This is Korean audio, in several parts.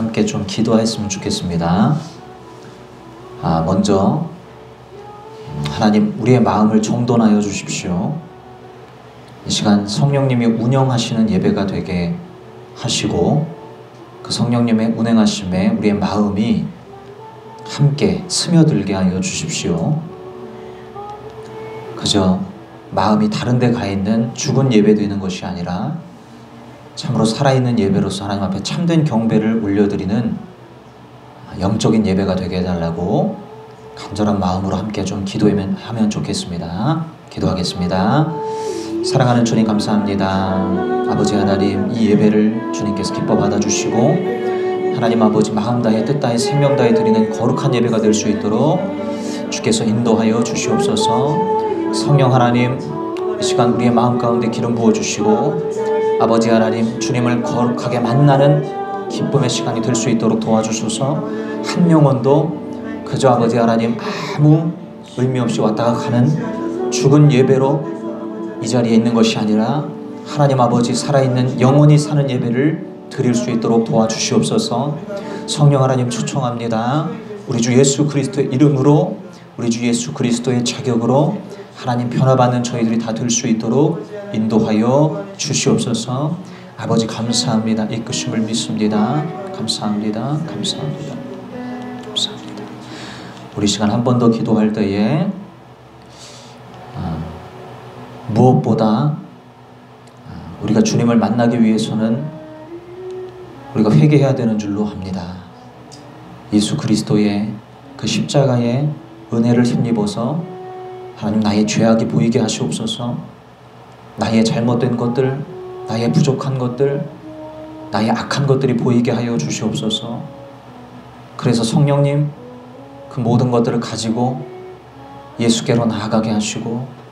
함께 좀 기도했으면 좋겠습니다. 먼저 하나님, 우리의 마음을 정돈하여 주십시오. 이 시간 성령님이 운영하시는 예배가 되게 하시고, 그 성령님의 운행하심에 우리의 마음이 함께 스며들게 하여 주십시오. 그저 마음이 다른 데 가 있는 죽은 예배드리는 것이 아니라 참으로 살아있는 예배로서 하나님 앞에 참된 경배를 올려드리는 영적인 예배가 되게 해달라고 간절한 마음으로 함께 좀 기도하면 좋겠습니다. 기도하겠습니다. 사랑하는 주님, 감사합니다. 아버지 하나님, 이 예배를 주님께서 기뻐 받아주시고 하나님 아버지 마음 다해 뜻 다해 생명 다해 드리는 거룩한 예배가 될 수 있도록 주께서 인도하여 주시옵소서. 성령 하나님, 이 시간 우리의 마음 가운데 기름 부어주시고 아버지 하나님, 주님을 거룩하게 만나는 기쁨의 시간이 될 수 있도록 도와주소서. 한 영혼도 그저 아버지 하나님 아무 의미 없이 왔다가 가는 죽은 예배로 이 자리에 있는 것이 아니라 하나님 아버지 살아있는 영원히 사는 예배를 드릴 수 있도록 도와주시옵소서. 성령 하나님 초청합니다. 우리 주 예수 그리스도의 이름으로, 우리 주 예수 그리스도의 자격으로 하나님 변화받는 저희들이 다 될 수 있도록 인도하여 주시옵소서. 아버지 감사합니다. 이끄심을 믿습니다. 감사합니다. 감사합니다. 감사합니다. 우리 시간 한 번 더 기도할 때에 무엇보다 우리가 주님을 만나기 위해서는 우리가 회개해야 되는 줄로 합니다. 예수 그리스도의 그 십자가의 은혜를 힘입어서 하나님, 나의 죄악이 보이게 하시옵소서. 나의 잘못된 것들, 나의 부족한 것들, 나의 악한 것들이 보이게 하여 주시옵소서. 그래서 성령님, 그 모든 것들을 가지고 예수께로 나아가게 하시고,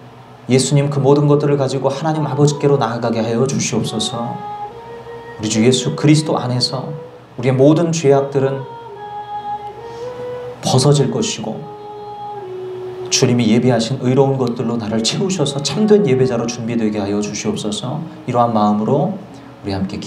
예수님 그 모든 것들을 가지고 하나님 아버지께로 나아가게 하여 주시옵소서. 우리 주 예수 그리스도 안에서 우리의 모든 죄악들은 벗어질 것이고, 주님이 예비하신 의로운 것들로 나를 채우셔서 참된 예배자로 준비되게 하여 주시옵소서. 이러한 마음으로 우리 함께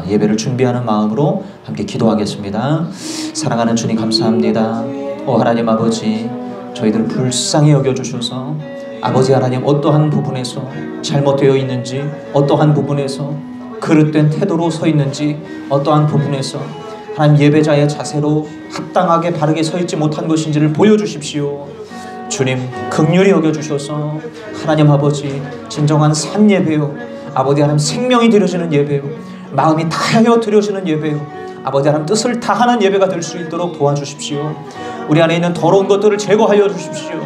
예배를 준비하는 마음으로 함께 기도하겠습니다. 사랑하는 주님, 감사합니다. 하나님 아버지, 저희들을 불쌍히 여겨주셔서 아버지 하나님, 어떠한 부분에서 잘못되어 있는지, 어떠한 부분에서 그릇된 태도로 서 있는지, 어떠한 부분에서 하나님 예배자의 자세로 합당하게 바르게 서 있지 못한 것인지를 보여주십시오. 주님, 긍휼히 여겨주셔서 하나님 아버지, 진정한 산 예배요, 아버지 하나님 생명이 드려지는 예배요, 마음이 다하여 드려지는 예배요, 아버지 하나님 뜻을 다하는 예배가 될 수 있도록 도와주십시오. 우리 안에 있는 더러운 것들을 제거하여 주십시오.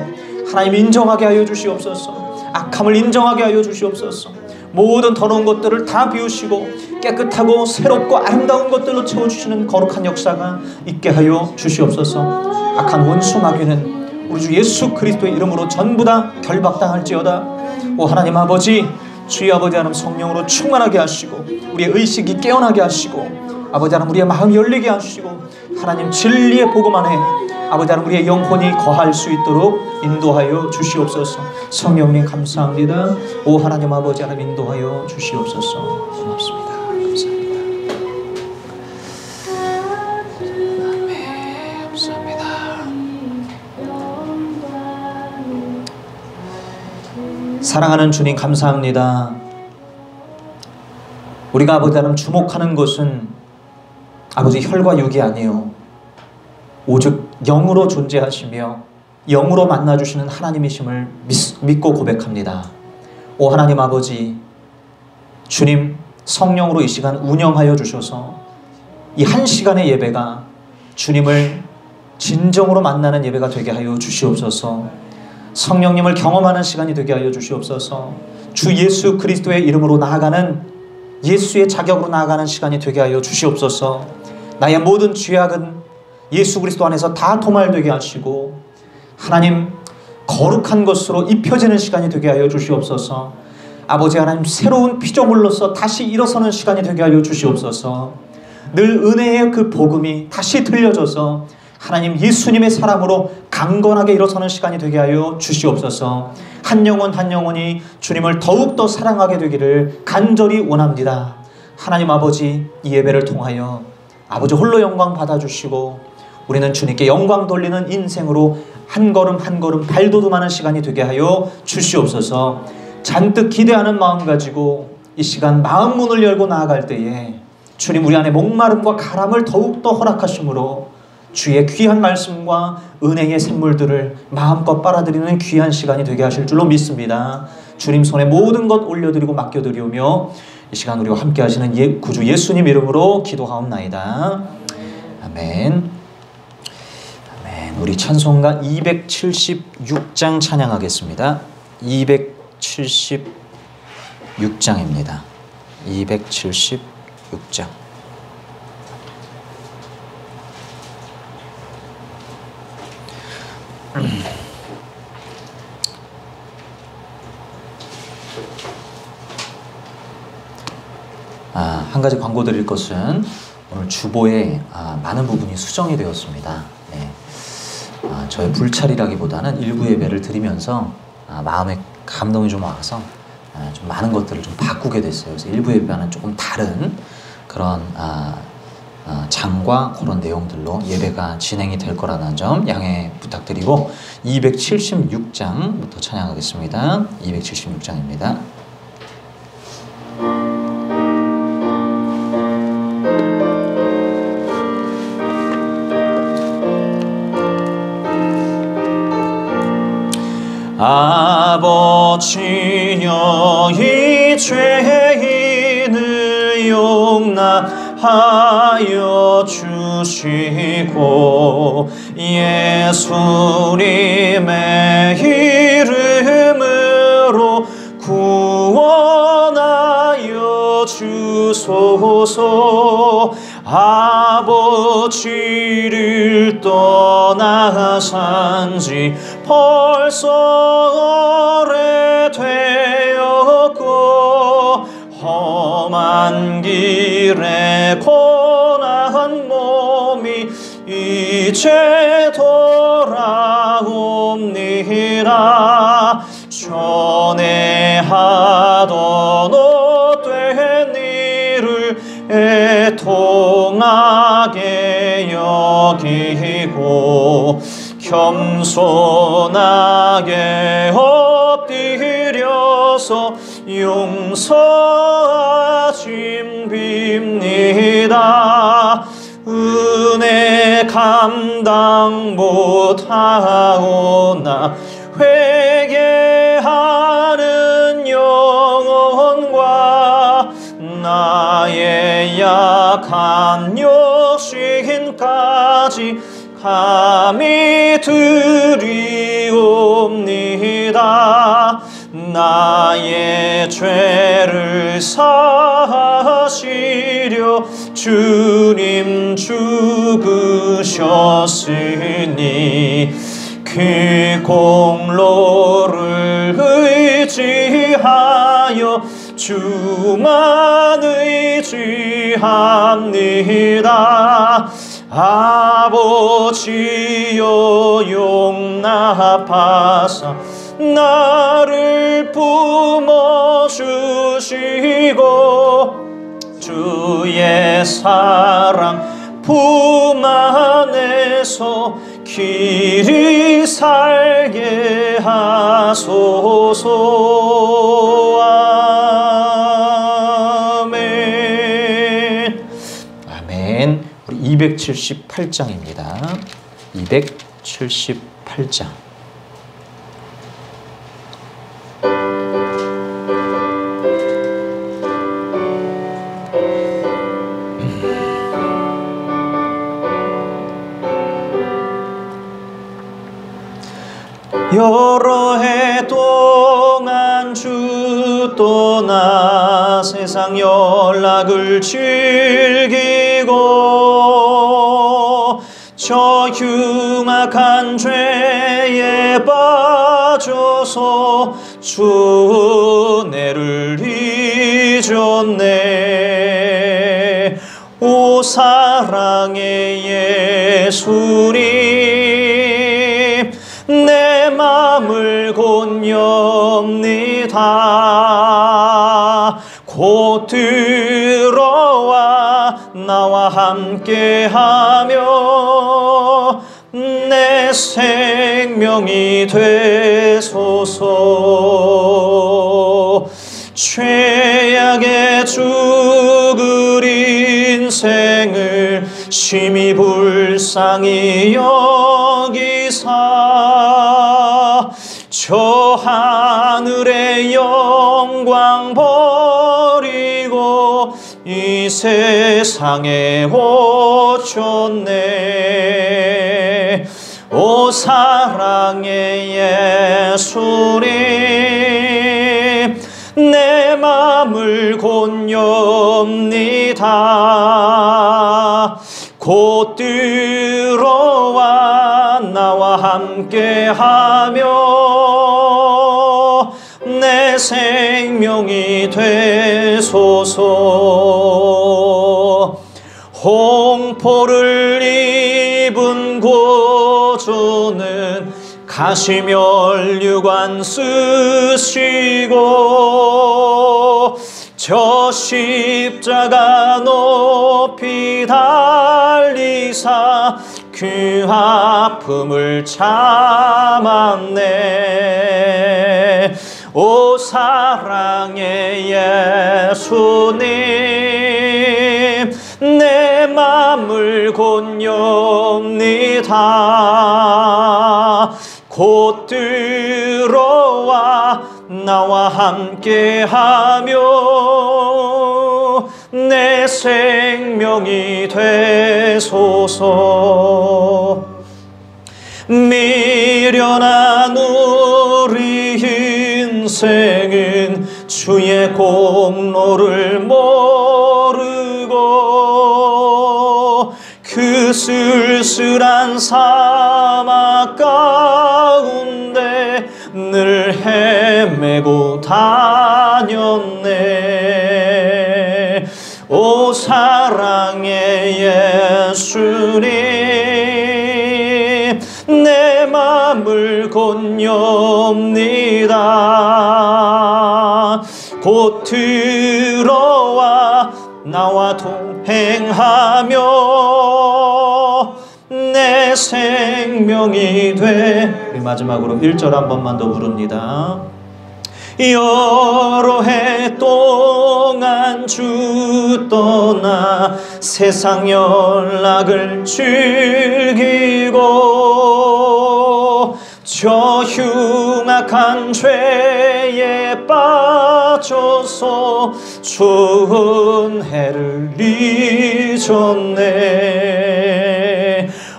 하나님 인정하게 하여 주시옵소서. 악함을 인정하게 하여 주시옵소서. 모든 더러운 것들을 다 비우시고 깨끗하고 새롭고 아름다운 것들로 채워주시는 거룩한 역사가 있게 하여 주시옵소서. 악한 원수 마귀는 우리 주 예수 그리스도의 이름으로 전부 다 결박당할지어다. 하나님 아버지, 주의 아버지 하나님 성령으로 충만하게 하시고 우리의 의식이 깨어나게 하시고 아버지 하나님 우리의 마음이 열리게 하시고 하나님 진리의 복음 안에 아버지 하나님 우리의 영혼이 거할 수 있도록 인도하여 주시옵소서. 성령님 감사합니다. 하나님 아버지 하나님 인도하여 주시옵소서. 고맙습니다. 감사합니다. 아멘. 감사합니다. 사랑하는 주님, 감사합니다. 우리가 아버지 하나님 주목하는 것은 아버지 혈과 육이 아니요 오직 영으로 존재하시며 영으로 만나주시는 하나님이심을 믿고 고백합니다. 하나님 아버지, 주님 성령으로 이 시간 운영하여 주셔서 이 한 시간의 예배가 주님을 진정으로 만나는 예배가 되게 하여 주시옵소서. 성령님을 경험하는 시간이 되게 하여 주시옵소서. 주 예수 그리스도의 이름으로 나아가는, 예수의 자격으로 나아가는 시간이 되게 하여 주시옵소서. 나의 모든 죄악은 예수 그리스도 안에서 다 도말되게 하시고 하나님 거룩한 것으로 입혀지는 시간이 되게 하여 주시옵소서. 아버지 하나님, 새로운 피조물로서 다시 일어서는 시간이 되게 하여 주시옵소서. 늘 은혜의 그 복음이 다시 들려져서 하나님 예수님의 사랑으로 강건하게 일어서는 시간이 되게 하여 주시옵소서. 한 영혼 한 영혼이 주님을 더욱더 사랑하게 되기를 간절히 원합니다. 하나님 아버지, 이 예배를 통하여 아버지 홀로 영광 받아주시고 우리는 주님께 영광 돌리는 인생으로 한 걸음 한 걸음 발돋움하는 시간이 되게 하여 주시옵소서. 잔뜩 기대하는 마음 가지고 이 시간 마음 문을 열고 나아갈 때에 주님 우리 안에 목마름과 가람을 더욱더 허락하심으로 주의 귀한 말씀과 은혜의 샘물들을 마음껏 빨아들이는 귀한 시간이 되게 하실 줄로 믿습니다. 주님 손에 모든 것 올려드리고 맡겨드리오며 이 시간 우리와 함께 하시는 구주 예수님 이름으로 기도하옵나이다. 아멘. 아멘. 우리 찬송가 276장 찬양하겠습니다. 276장입니다. 276장. 한 가지 광고 드릴 것은 오늘 주보에 많은 부분이 수정이 되었습니다. 네. 저의 불찰이라기보다는 일부 예배를 드리면서 마음에 감동이 좀 와서 좀 많은 것들을 좀 바꾸게 됐어요. 그래서 일부 예배와는 조금 다른 그런 장과 그런 내용들로 예배가 진행이 될 거라는 점 양해 부탁드리고 276장부터 찬양하겠습니다. 276장입니다. 아버지여 이 죄인을 용납하여 주시고 예수님의 이름으로 구원하여 주소서. 아버지를 떠나산지 벌써 오래되었고 험한 길에 고난 몸이 이제 돌아옵니다. 전에 하던 못된 일을 애통하게 여기고 겸손하게 엎드려서 용서하심 빕니다. 은혜 감당 못하오나 회개하는 영혼과 나의 약한 욕심까지 감히 드리옵니다. 나의 죄를 사하시려 주님 죽으셨으니 그 공로를 의지하여 주만 의지합니다. 아버지여 용납하사 나를 품어주시고 주의 사랑 품 안에서 길이 살게 하소서. 아멘. 아멘. 우리 278장입니다. 278장. 여러 해 동안 주 떠나 세상 연락을 즐기고 저 흉악한 죄에 빠져서 주 은혜를 잊었네. 오 사랑의 예수님 내 맘을 곧 엽니다. 곧 들어와 나와 나와 함께하며 내 생명이 되소서. 죄악에 죽을 인생을 심히 불쌍히 여기사 저 하늘의 영광 버리고 이 세상에 오셨네. 오 사랑의 예수님, 내 맘을 곤엽니다. 곧 들어와 나와 함께하며 내 생명이 되소서. 홍포를 입은 고조는 가시면류관 쓰시고 저 십자가 높이 달리사 그 아픔을 참았네. 오 사랑의 예수님, 내 맘을 곤엽니다. 곧 들어와 나와 함께하며 내 생명이 되소서. 미련한 우리 인생은 주의 공로를 모르고 그 쓸쓸한 사막 가운데 늘 헤매고 다녔네. 오 사랑의 예수님, 내 맘을 곤엽니다. 곧 들어와 나와 동행하며 내 생명이 돼. 우리 마지막으로 1절 한 번만 더 부릅니다. 여러 해 동안 주 떠나 세상 연락을 즐기고 저 흉악한 죄에 빠져서 좋은 해를 잊었네.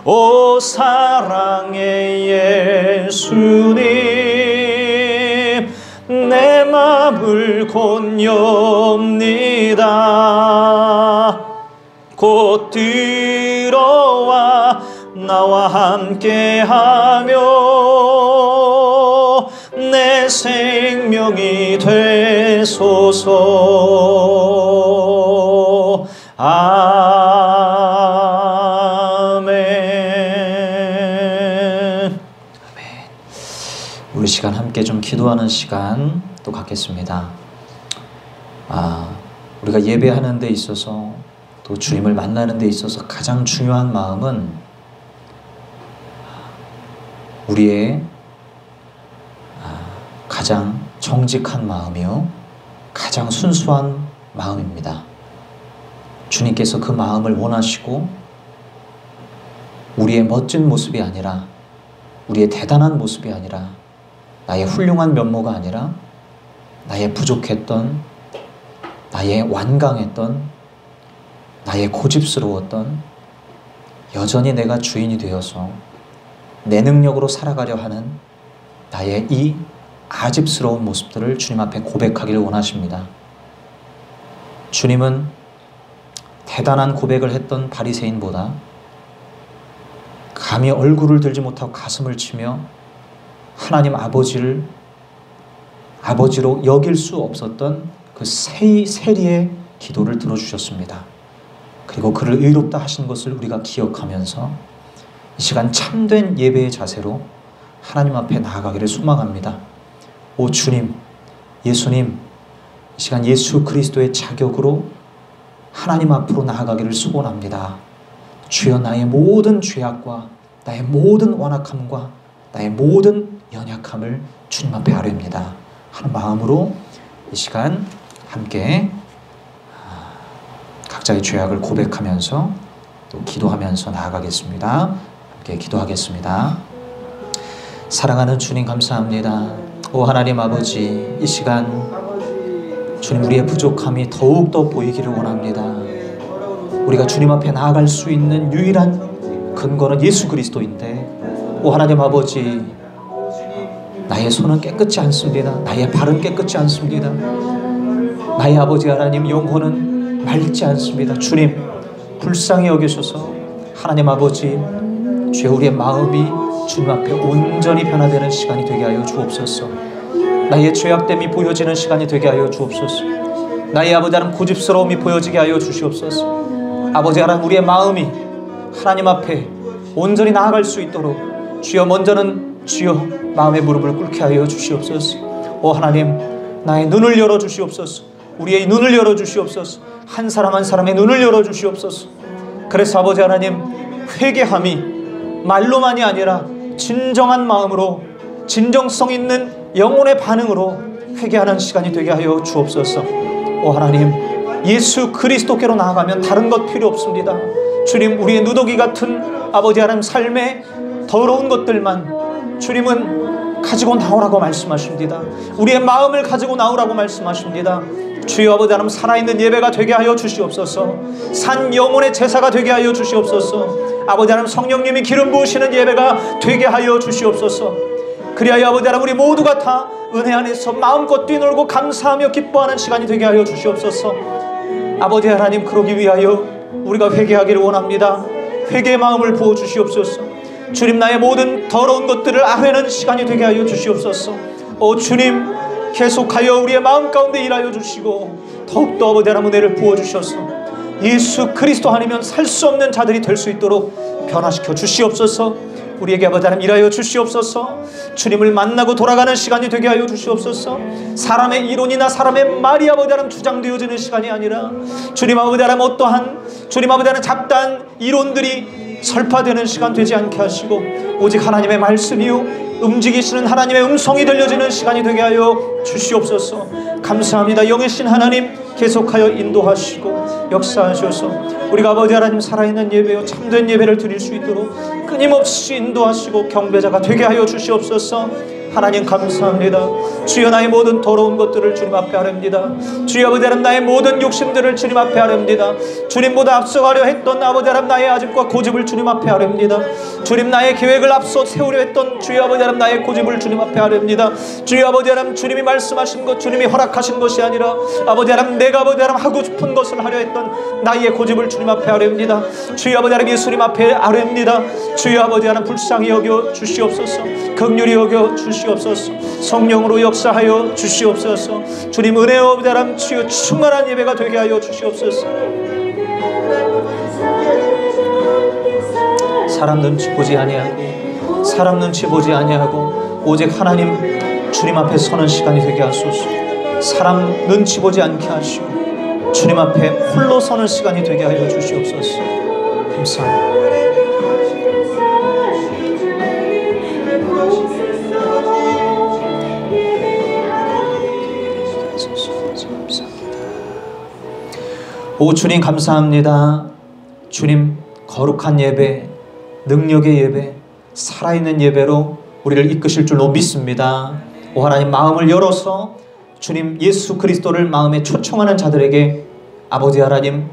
오 사랑의 예수님, 내 맘을 곤엽니다. 곧 들어와 나와 함께하며 내 생명이 되소서. 아멘. 우리 시간 함께 좀 기도하는 시간 또 갖겠습니다. 우리가 예배하는 데 있어서 또 주님을 만나는 데 있어서 가장 중요한 마음은 우리의 가장 정직한 마음이요, 가장 순수한 마음입니다. 주님께서 그 마음을 원하시고 우리의 멋진 모습이 아니라, 우리의 대단한 모습이 아니라, 나의 훌륭한 면모가 아니라 나의 부족했던, 나의 완강했던, 나의 고집스러웠던, 여전히 내가 주인이 되어서 내 능력으로 살아가려 하는 나의 이 아집스러운 모습들을 주님 앞에 고백하기를 원하십니다. 주님은 대단한 고백을 했던 바리새인보다 감히 얼굴을 들지 못하고 가슴을 치며 하나님 아버지로 여길 수 없었던 그 세리의 기도를 들어주셨습니다. 그리고 그를 의롭다 하신 것을 우리가 기억하면서 이 시간 참된 예배의 자세로 하나님 앞에 나아가기를 소망합니다. 오 주님, 예수님, 이 시간 예수 그리스도의 자격으로 하나님 앞으로 나아가기를 소원합니다. 주여, 나의 모든 죄악과 나의 모든 완악함과 나의 모든 연약함을 주님 앞에 아뢰옵니다 하는 마음으로 이 시간 함께 각자의 죄악을 고백하면서 또 기도하면서 나아가겠습니다. 함께 기도하겠습니다. 사랑하는 주님, 감사합니다. 오 하나님 아버지, 이 시간 주님, 우리의 부족함이 더욱더 보이기를 원합니다. 우리가 주님 앞에 나아갈 수 있는 유일한 근거는 예수 그리스도인데, 오 하나님 아버지, 나의 손은 깨끗지 않습니다. 나의 발은 깨끗지 않습니다. 나의 아버지 하나님, 영혼은 맑지 않습니다. 주님, 불쌍히 여기셔서 하나님 아버지, 주여, 우리의 마음이 주님 앞에 온전히 변화되는 시간이 되게 하여 주옵소서. 나의 죄악됨이 보여지는 시간이 되게 하여 주옵소서. 나의 아버지 하나님, 고집스러움이 보여지게 하여 주시옵소서. 아버지 하나님, 우리의 마음이 하나님 앞에 온전히 나아갈 수 있도록 주여, 먼저는 주여 마음의 무릎을 꿇게 하여 주시옵소서. 오 하나님, 나의 눈을 열어 주시옵소서. 우리의 눈을 열어 주시옵소서. 한 사람 한 사람의 눈을 열어 주시옵소서. 그래서 아버지 하나님, 회개함이 말로만이 아니라 진정한 마음으로, 진정성 있는 영혼의 반응으로 회개하는 시간이 되게 하여 주옵소서. 오 하나님, 예수 그리스도께로 나아가면 다른 것 필요 없습니다. 주님, 우리의 누더기 같은 아버지 하나님 삶의 더러운 것들만 주님은 가지고 나오라고 말씀하십니다. 우리의 마음을 가지고 나오라고 말씀하십니다. 주여 아버지 하나님, 살아있는 예배가 되게 하여 주시옵소서. 산 영혼의 제사가 되게 하여 주시옵소서. 아버지 하나님, 성령님이 기름 부으시는 예배가 되게 하여 주시옵소서. 그리하여 아버지 하나님, 우리 모두가 다 은혜 안에서 마음껏 뛰놀고 감사하며 기뻐하는 시간이 되게 하여 주시옵소서. 아버지 하나님, 그러기 위하여 우리가 회개하기를 원합니다. 회개의 마음을 부어 주시옵소서. 주님, 나의 모든 더러운 것들을 아뢰는 시간이 되게 하여 주시옵소서. 오 주님, 계속하여 우리의 마음 가운데 일하여 주시고 더욱더 아버지 하나님 은혜를 부어 주셔서 예수 그리스도 아니면 살 수 없는 자들이 될 수 있도록 변화시켜 주시옵소서. 우리에게 아버지 하나님 일하여 주시옵소서. 주님을 만나고 돌아가는 시간이 되게 하여 주시옵소서. 사람의 이론이나 사람의 말이 아버지 하나님 주장되어지는 시간이 아니라 주님 아버지 하나님, 어떠한 주님 아버지 하나님 잡다한 이론들이 설파되는 시간 되지 않게 하시고 오직 하나님의 말씀이요 움직이시는 하나님의 음성이 들려지는 시간이 되게 하여 주시옵소서. 감사합니다. 영이신 하나님, 계속하여 인도하시고 역사하셔서 우리가 아버지 하나님 살아있는 예배요 참된 예배를 드릴 수 있도록 끊임없이 인도하시고 경배자가 되게 하여 주시옵소서. 하나님 감사합니다. 주여, 나의 모든 더러운 것들을 주님 앞에 아뢰옵니다. 주여 아버지 하나님, 나의 모든 욕심들을 주님 앞에 아뢰옵니다. 주님보다 앞서가려 했던 아버지 하나님, 나의 아집과 고집을 주님 앞에 아뢰옵니다. 주님, 나의 계획을 앞서 세우려 했던 주여 아버지 하나님, 나의 고집을 주님 앞에 아뢰옵니다. 주여 아버지 하나님, 주님이 말씀하신 것, 주님이 허락하신 것이 아니라 아버지 하나님, 내가 아버지 하나님 하고 싶은 것을 하려 했던 나의 고집을 주님 앞에 아뢰옵니다. 주여 아버지 하나님, 예수님 앞에 아뢰옵니다. 주여 아버지 하나님, 불쌍히 여겨 주시옵소서. 긍휼히 여겨 주시옵소서. 성령으로 역사하여 주시옵소서. 주님, 은혜의 아버지 하나님, 주여 충만한 예배가 되게 하여 주시옵소서. 사람 눈치 보지 아니하고 사람 눈치 보지 아니하고 오직 하나님 주님 앞에 서는 시간이 되게 하소서. 사람 눈치 보지 않게 하시고 주님 앞에 홀로 서는 시간이 되게 하여 주시옵소서. 감사합니다. 오 주님, 감사합니다. 주님, 거룩한 예배, 능력의 예배, 살아있는 예배로 우리를 이끄실 줄로 믿습니다. 오 하나님, 마음을 열어서 주님 예수 그리스도를 마음에 초청하는 자들에게 아버지 하나님,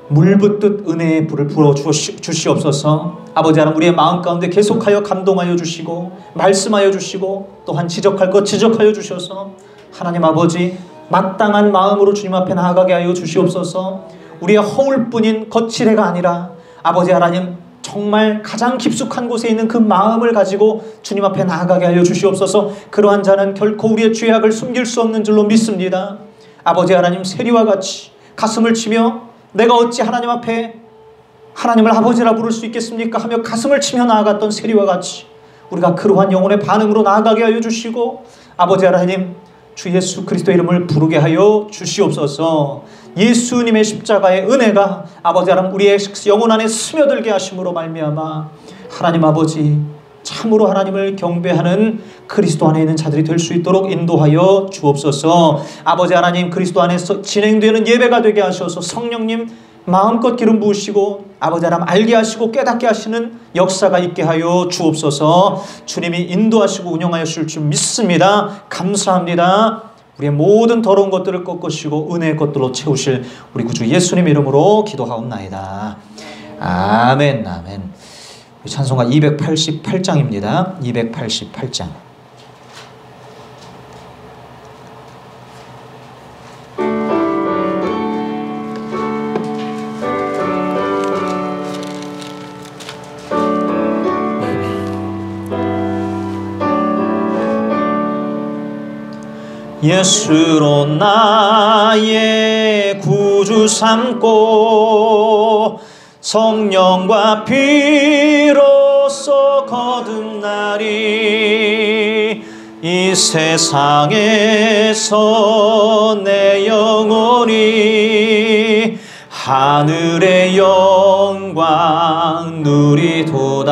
물붓듯 은혜의 불을 불어 주시옵소서. 아버지 하나님, 우리의 마음 가운데 계속하여 감동하여 주시고 말씀하여 주시고 또한 지적할 것 지적하여 주셔서 하나님 아버지, 마땅한 마음으로 주님 앞에 나아가게 하여 주시옵소서. 우리의 허울뿐인 거칠애가 아니라 아버지 하나님, 정말 가장 깊숙한 곳에 있는 그 마음을 가지고 주님 앞에 나아가게 하여 주시옵소서. 그러한 자는 결코 우리의 죄악을 숨길 수 없는 줄로 믿습니다. 아버지 하나님, 세리와 같이 가슴을 치며 내가 어찌 하나님 앞에 하나님을 아버지라 부를 수 있겠습니까 하며 가슴을 치며 나아갔던 세리와 같이 우리가 그러한 영혼의 반응으로 나아가게 하여 주시고 아버지 하나님, 주 예수 그리스도 이름을 부르게 하여 주시옵소서. 예수님의 십자가의 은혜가 아버지 하나님 우리의 영혼 안에 스며들게 하심으로 말미암아 하나님 아버지 참으로 하나님을 경배하는 그리스도 안에 있는 자들이 될 수 있도록 인도하여 주옵소서. 아버지 하나님 그리스도 안에서 진행되는 예배가 되게 하셔서 성령님 마음껏 기름 부으시고 아버지 하나님 알게 하시고 깨닫게 하시는 역사가 있게 하여 주옵소서. 주님이 인도하시고 운영하실 줄 믿습니다. 감사합니다. 우리의 모든 더러운 것들을 꺾으시고 은혜의 것들로 채우실 우리 구주 예수님 이름으로 기도하옵나이다. 아멘. 아멘. 찬송가 288장입니다. 288장. 예수로 나의 구주 삼고 성령과 피로써 거듭나리. 이 세상에서 내 영혼이 하늘의 영광 누리도다.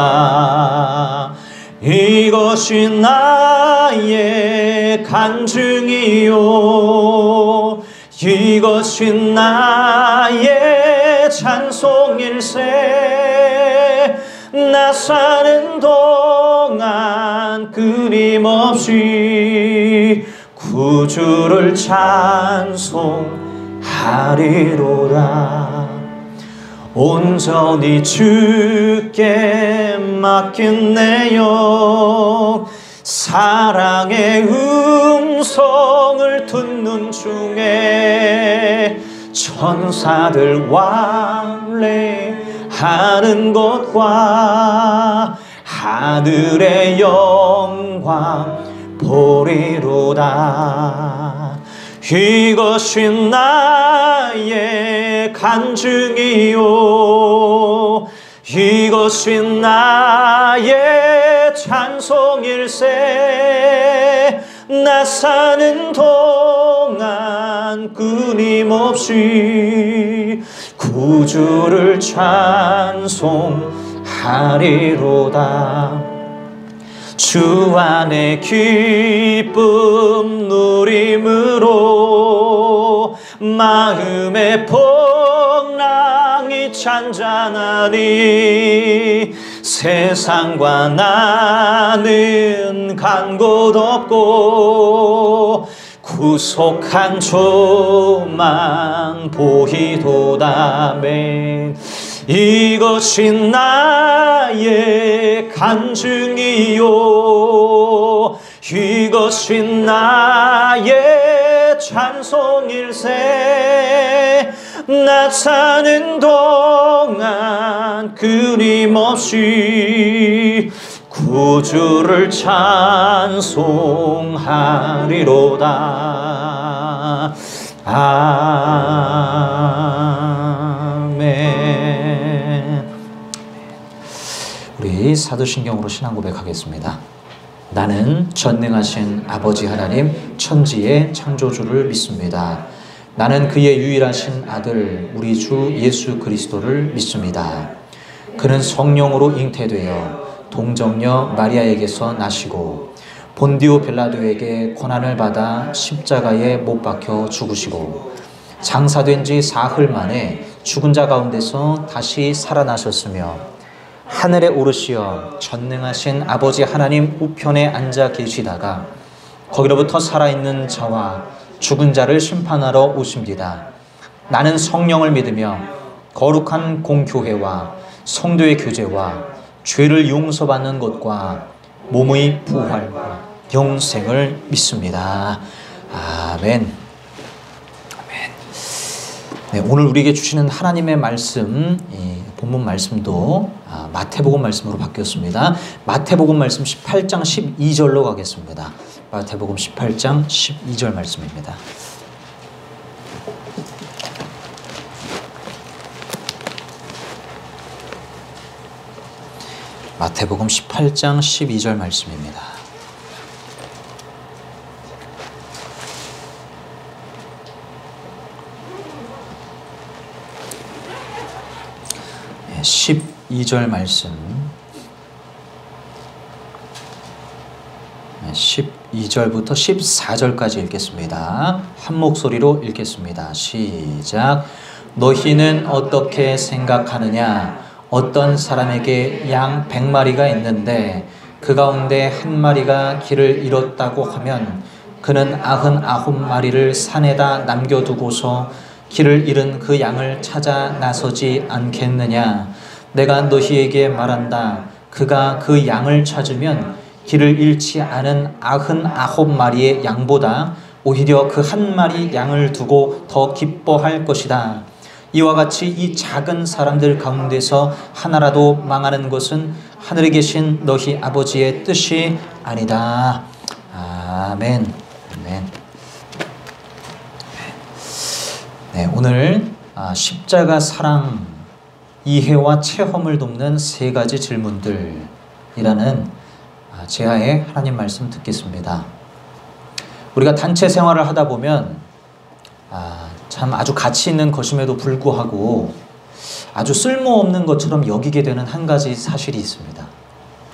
이것이 나의 간증이요 이것이 나의 찬송일세. 나 사는 동안 끊임없이 구주를 찬송하리로다. 온전히 주께 맡긴 내 영 사랑의 음성을 듣는 중에 천사들 왕래하는 것과 하늘의 영광 보리로다. 이것이 나의 간증이요 이것이 나의 찬송일세. 나 사는 동안 끊임없이 구주를 찬송하리로다. 주 안에 기쁨 누림으로 마음의 풍랑이 잔잔하니 세상과 나는 간 곳 없고 구속한 조만 보이도다. 이것이 나의 간증이요 이것이 나의 찬송일세. 나 사는 동안 끊임없이 구주를 찬송하리로다. 아멘. 우리 사도신경으로 신앙 고백하겠습니다. 나는 전능하신 아버지 하나님 천지의 창조주를 믿습니다. 나는 그의 유일하신 아들 우리 주 예수 그리스도를 믿습니다. 그는 성령으로 잉태되어 동정녀 마리아에게서 나시고 본디오 빌라도에게 고난을 받아 십자가에 못 박혀 죽으시고 장사된 지 사흘 만에 죽은 자 가운데서 다시 살아나셨으며 하늘에 오르시어 전능하신 아버지 하나님 우편에 앉아 계시다가 거기로부터 살아있는 자와 죽은 자를 심판하러 오십니다. 나는 성령을 믿으며 거룩한 공교회와 성도의 교제와 죄를 용서받는 것과 몸의 부활과 영생을 믿습니다. 아멘. 아멘. 네, 오늘 우리에게 주시는 하나님의 말씀, 이 본문 말씀도 마태복음 말씀으로 바뀌었습니다. 마태복음 말씀 18장 12절로 가겠습니다. 마태복음 18장 12절 말씀입니다. 마태복음 18장 12절 말씀입니다. 12절 말씀, 12절부터 14절까지 읽겠습니다. 한 목소리로 읽겠습니다. 시작. 너희는 어떻게 생각하느냐? 어떤 사람에게 양 100마리가 있는데 그 가운데 한 마리가 길을 잃었다고 하면 그는 99마리를 산에다 남겨두고서 길을 잃은 그 양을 찾아 나서지 않겠느냐? 내가 너희에게 말한다. 그가 그 양을 찾으면 길을 잃지 않은 99마리의 양보다 오히려 그 한 마리 양을 두고 더 기뻐할 것이다. 이와 같이 이 작은 사람들 가운데서 하나라도 망하는 것은 하늘에 계신 너희 아버지의 뜻이 아니다. 아멘. 아멘. 네, 오늘 십자가 사랑 이해와 체험을 돕는 3가지 질문들이라는 제하의 하나님 말씀 듣겠습니다. 우리가 단체 생활을 하다 보면 참 아주 가치 있는 것임에도 불구하고 아주 쓸모없는 것처럼 여기게 되는 한 가지 사실이 있습니다.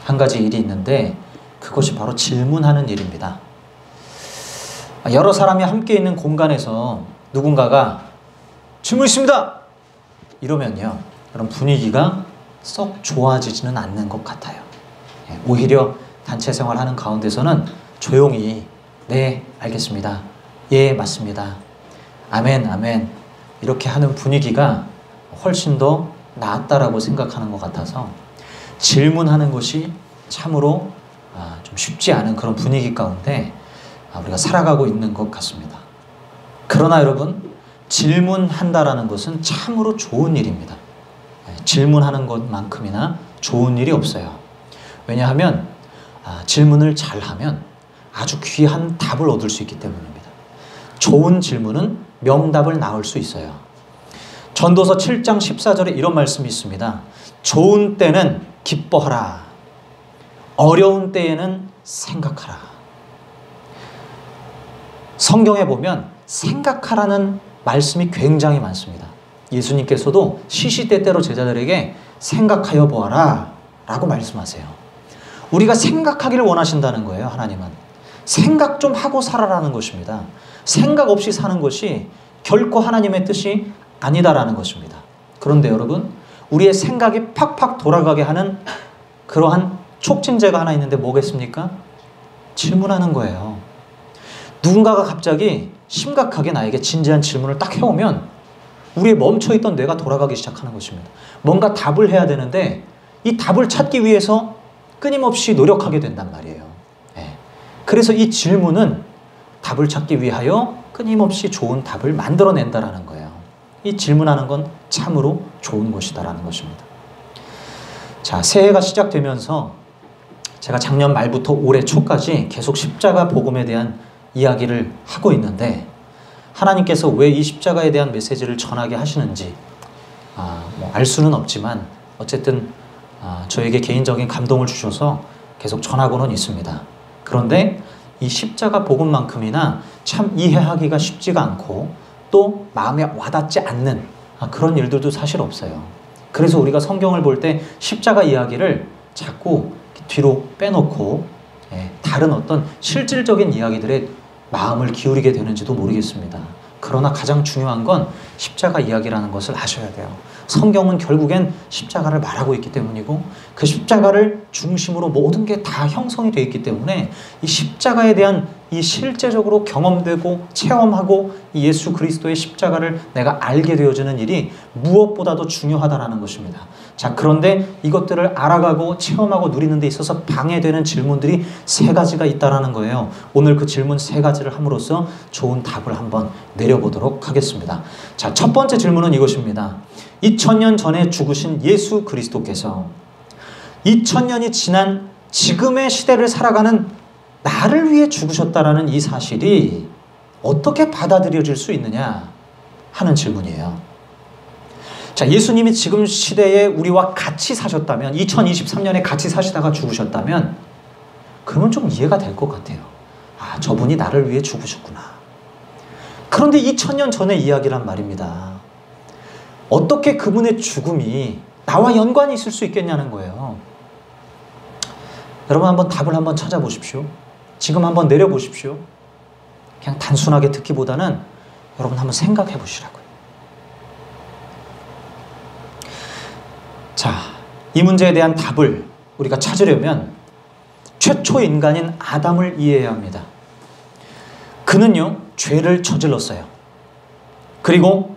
한 가지 일이 있는데 그것이 바로 질문하는 일입니다. 여러 사람이 함께 있는 공간에서 누군가가 질문 있습니다! 이러면요, 그런 분위기가 썩 좋아지지는 않는 것 같아요. 오히려 단체 생활하는 가운데서는 조용히 네, 알겠습니다. 예, 맞습니다. 아멘, 아멘. 이렇게 하는 분위기가 훨씬 더 낫다라고 생각하는 것 같아서 질문하는 것이 참으로 좀 쉽지 않은 그런 분위기 가운데 우리가 살아가고 있는 것 같습니다. 그러나 여러분, 질문한다라는 것은 참으로 좋은 일입니다. 질문하는 것만큼이나 좋은 일이 없어요. 왜냐하면 질문을 잘하면 아주 귀한 답을 얻을 수 있기 때문입니다. 좋은 질문은 명답을 낳을 수 있어요. 전도서 7장 14절에 이런 말씀이 있습니다. 좋은 때는 기뻐하라. 어려운 때에는 생각하라. 성경에 보면 생각하라는 말씀이 굉장히 많습니다. 예수님께서도 시시때때로 제자들에게 생각하여 보아라 라고 말씀하세요. 우리가 생각하기를 원하신다는 거예요. 하나님은 생각 좀 하고 살아라는 것입니다. 생각 없이 사는 것이 결코 하나님의 뜻이 아니다라는 것입니다. 그런데 여러분, 우리의 생각이 팍팍 돌아가게 하는 그러한 촉진제가 하나 있는데 뭐겠습니까? 질문하는 거예요. 누군가가 갑자기 심각하게 나에게 진지한 질문을 딱 해오면 우리의 멈춰있던 뇌가 돌아가기 시작하는 것입니다. 뭔가 답을 해야 되는데 이 답을 찾기 위해서 끊임없이 노력하게 된단 말이에요. 그래서 이 질문은 답을 찾기 위하여 끊임없이 좋은 답을 만들어낸다라는 거예요. 이 질문하는 건 참으로 좋은 것이다라는 것입니다. 자, 새해가 시작되면서 제가 작년 말부터 올해 초까지 계속 십자가 복음에 대한 이야기를 하고 있는데 하나님께서 왜 이 십자가에 대한 메시지를 전하게 하시는지 알 수는 없지만 어쨌든 저에게 개인적인 감동을 주셔서 계속 전하고는 있습니다. 그런데 이 십자가 복음만큼이나 참 이해하기가 쉽지가 않고 또 마음에 와닿지 않는 그런 일들도 사실 없어요. 그래서 우리가 성경을 볼 때 십자가 이야기를 자꾸 뒤로 빼놓고 다른 어떤 실질적인 이야기들에 마음을 기울이게 되는지도 모르겠습니다. 그러나 가장 중요한 건 십자가 이야기라는 것을 아셔야 돼요. 성경은 결국엔 십자가를 말하고 있기 때문이고 그 십자가를 중심으로 모든 게 다 형성이 되어 있기 때문에 이 십자가에 대한 이 실제적으로 경험되고 체험하고 이 예수 그리스도의 십자가를 내가 알게 되어지는 일이 무엇보다도 중요하다는 것입니다. 자, 그런데 이것들을 알아가고 체험하고 누리는 데 있어서 방해되는 질문들이 3가지가 있다는 거예요. 오늘 그 질문 3가지를 함으로써 좋은 답을 한번 내려보도록 하겠습니다. 자, 첫 번째 질문은 이것입니다. 2000년 전에 죽으신 예수 그리스도께서 2000년이 지난 지금의 시대를 살아가는 나를 위해 죽으셨다라는 이 사실이 어떻게 받아들여질 수 있느냐 하는 질문이에요. 자, 예수님이 지금 시대에 우리와 같이 사셨다면 2023년에 같이 사시다가 죽으셨다면 그러면 좀 이해가 될 것 같아요. 저분이 나를 위해 죽으셨구나. 그런데 2000년 전의 이야기란 말입니다. 어떻게 그분의 죽음이 나와 연관이 있을 수 있겠냐는 거예요. 여러분 한번 답을 한번 찾아보십시오. 지금 한번 내려보십시오. 그냥 단순하게 듣기보다는 여러분 한번 생각해 보시라고요. 자, 이 문제에 대한 답을 우리가 찾으려면 최초 인간인 아담을 이해해야 합니다. 그는요, 죄를 저질렀어요. 그리고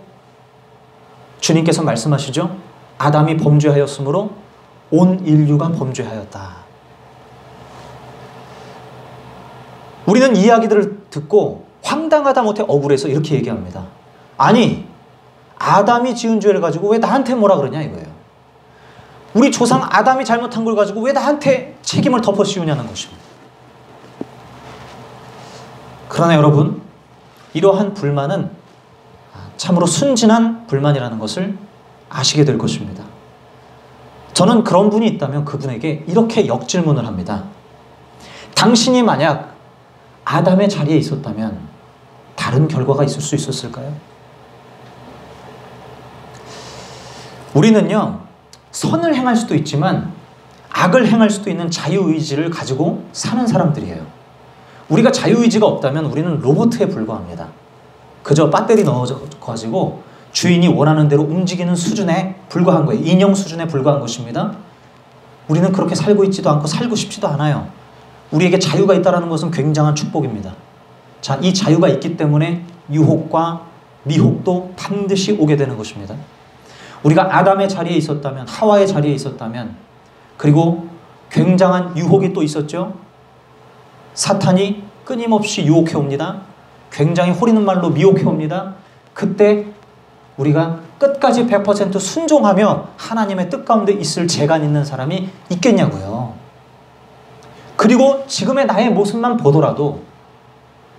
주님께서 말씀하시죠. 아담이 범죄하였으므로 온 인류가 범죄하였다. 우리는 이 이야기들을 듣고 황당하다 못해 억울해서 이렇게 얘기합니다. 아니, 아담이 지은 죄를 가지고 왜 나한테 뭐라 그러냐 이거예요. 우리 조상 아담이 잘못한 걸 가지고 왜 나한테 책임을 덮어씌우냐는 것입니다. 그러나 여러분, 이러한 불만은 참으로 순진한 불만이라는 것을 아시게 될 것입니다. 저는 그런 분이 있다면 그분에게 이렇게 역질문을 합니다. 당신이 만약 아담의 자리에 있었다면 다른 결과가 있을 수 있었을까요? 우리는요, 선을 행할 수도 있지만 악을 행할 수도 있는 자유의지를 가지고 사는 사람들이에요. 우리가 자유의지가 없다면 우리는 로봇에 불과합니다. 그저 배터리 넣어가지고 주인이 원하는 대로 움직이는 수준에 불과한 거예요. 인형 수준에 불과한 것입니다. 우리는 그렇게 살고 있지도 않고 살고 싶지도 않아요. 우리에게 자유가 있다는 것은 굉장한 축복입니다. 자, 이 자유가 있기 때문에 유혹과 미혹도 반드시 오게 되는 것입니다. 우리가 아담의 자리에 있었다면, 하와의 자리에 있었다면, 그리고 굉장한 유혹이 또 있었죠. 사탄이 끊임없이 유혹해 옵니다. 굉장히 호리는 말로 미혹해 옵니다. 그때 우리가 끝까지 100% 순종하며 하나님의 뜻 가운데 있을 재간 있는 사람이 있겠냐고요. 그리고 지금의 나의 모습만 보더라도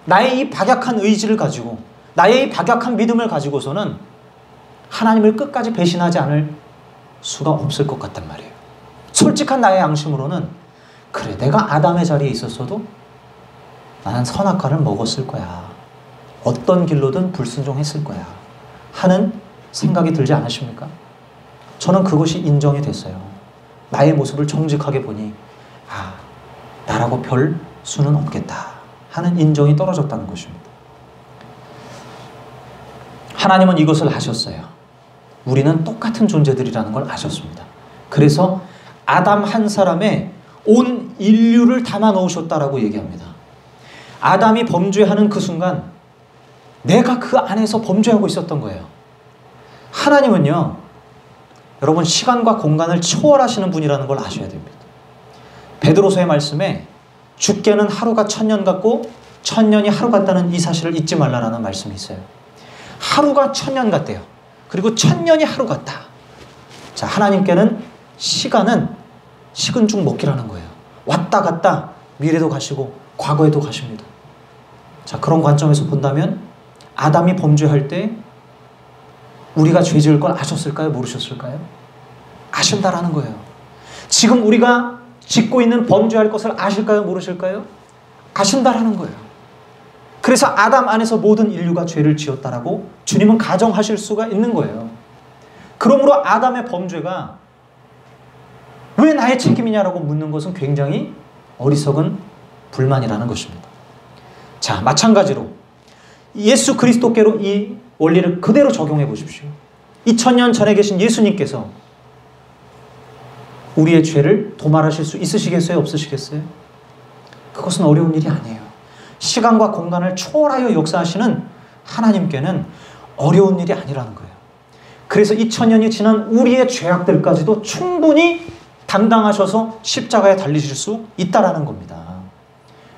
나의 이 박약한 의지를 가지고, 나의 이 박약한 믿음을 가지고서는 하나님을 끝까지 배신하지 않을 수가 없을 것 같단 말이에요. 솔직한 나의 양심으로는 그래, 내가 아담의 자리에 있었어도 나는 선악과를 먹었을 거야. 어떤 길로든 불순종했을 거야. 하는 생각이 들지 않으십니까? 저는 그것이 인정이 됐어요. 나의 모습을 정직하게 보니 나라고 별 수는 없겠다 하는 인정이 떨어졌다는 것입니다. 하나님은 이것을 아셨어요. 우리는 똑같은 존재들이라는 걸 아셨습니다. 그래서 아담 한 사람에 온 인류를 담아 놓으셨다라고 얘기합니다. 아담이 범죄하는 그 순간 내가 그 안에서 범죄하고 있었던 거예요. 하나님은요, 여러분 시간과 공간을 초월하시는 분이라는 걸 아셔야 됩니다. 베드로서의 말씀에 죽게는 하루가 1000년 같고 1000년이 하루 같다는 이 사실을 잊지 말라라는 말씀이 있어요. 하루가 1000년 같대요. 그리고 1000년이 하루 같다. 자, 하나님께는 시간은 식은 죽 먹기라는 거예요. 왔다 갔다 미래도 가시고 과거에도 가십니다. 자, 그런 관점에서 본다면 아담이 범죄할 때 우리가 죄 지을 걸 아셨을까요? 모르셨을까요? 아신다라는 거예요. 지금 우리가 짓고 있는 범죄할 것을 아실까요? 모르실까요? 아신다라는 거예요. 그래서 아담 안에서 모든 인류가 죄를 지었다라고 주님은 가정하실 수가 있는 거예요. 그러므로 아담의 범죄가 왜 나의 책임이냐라고 묻는 것은 굉장히 어리석은 불만이라는 것입니다. 자, 마찬가지로 예수 그리스도께로 이 원리를 그대로 적용해 보십시오. 2000년 전에 계신 예수님께서 우리의 죄를 도말하실 수 있으시겠어요? 없으시겠어요? 그것은 어려운 일이 아니에요. 시간과 공간을 초월하여 역사하시는 하나님께는 어려운 일이 아니라는 거예요. 그래서 2000년이 지난 우리의 죄악들까지도 충분히 담당하셔서 십자가에 달리실 수 있다라는 겁니다.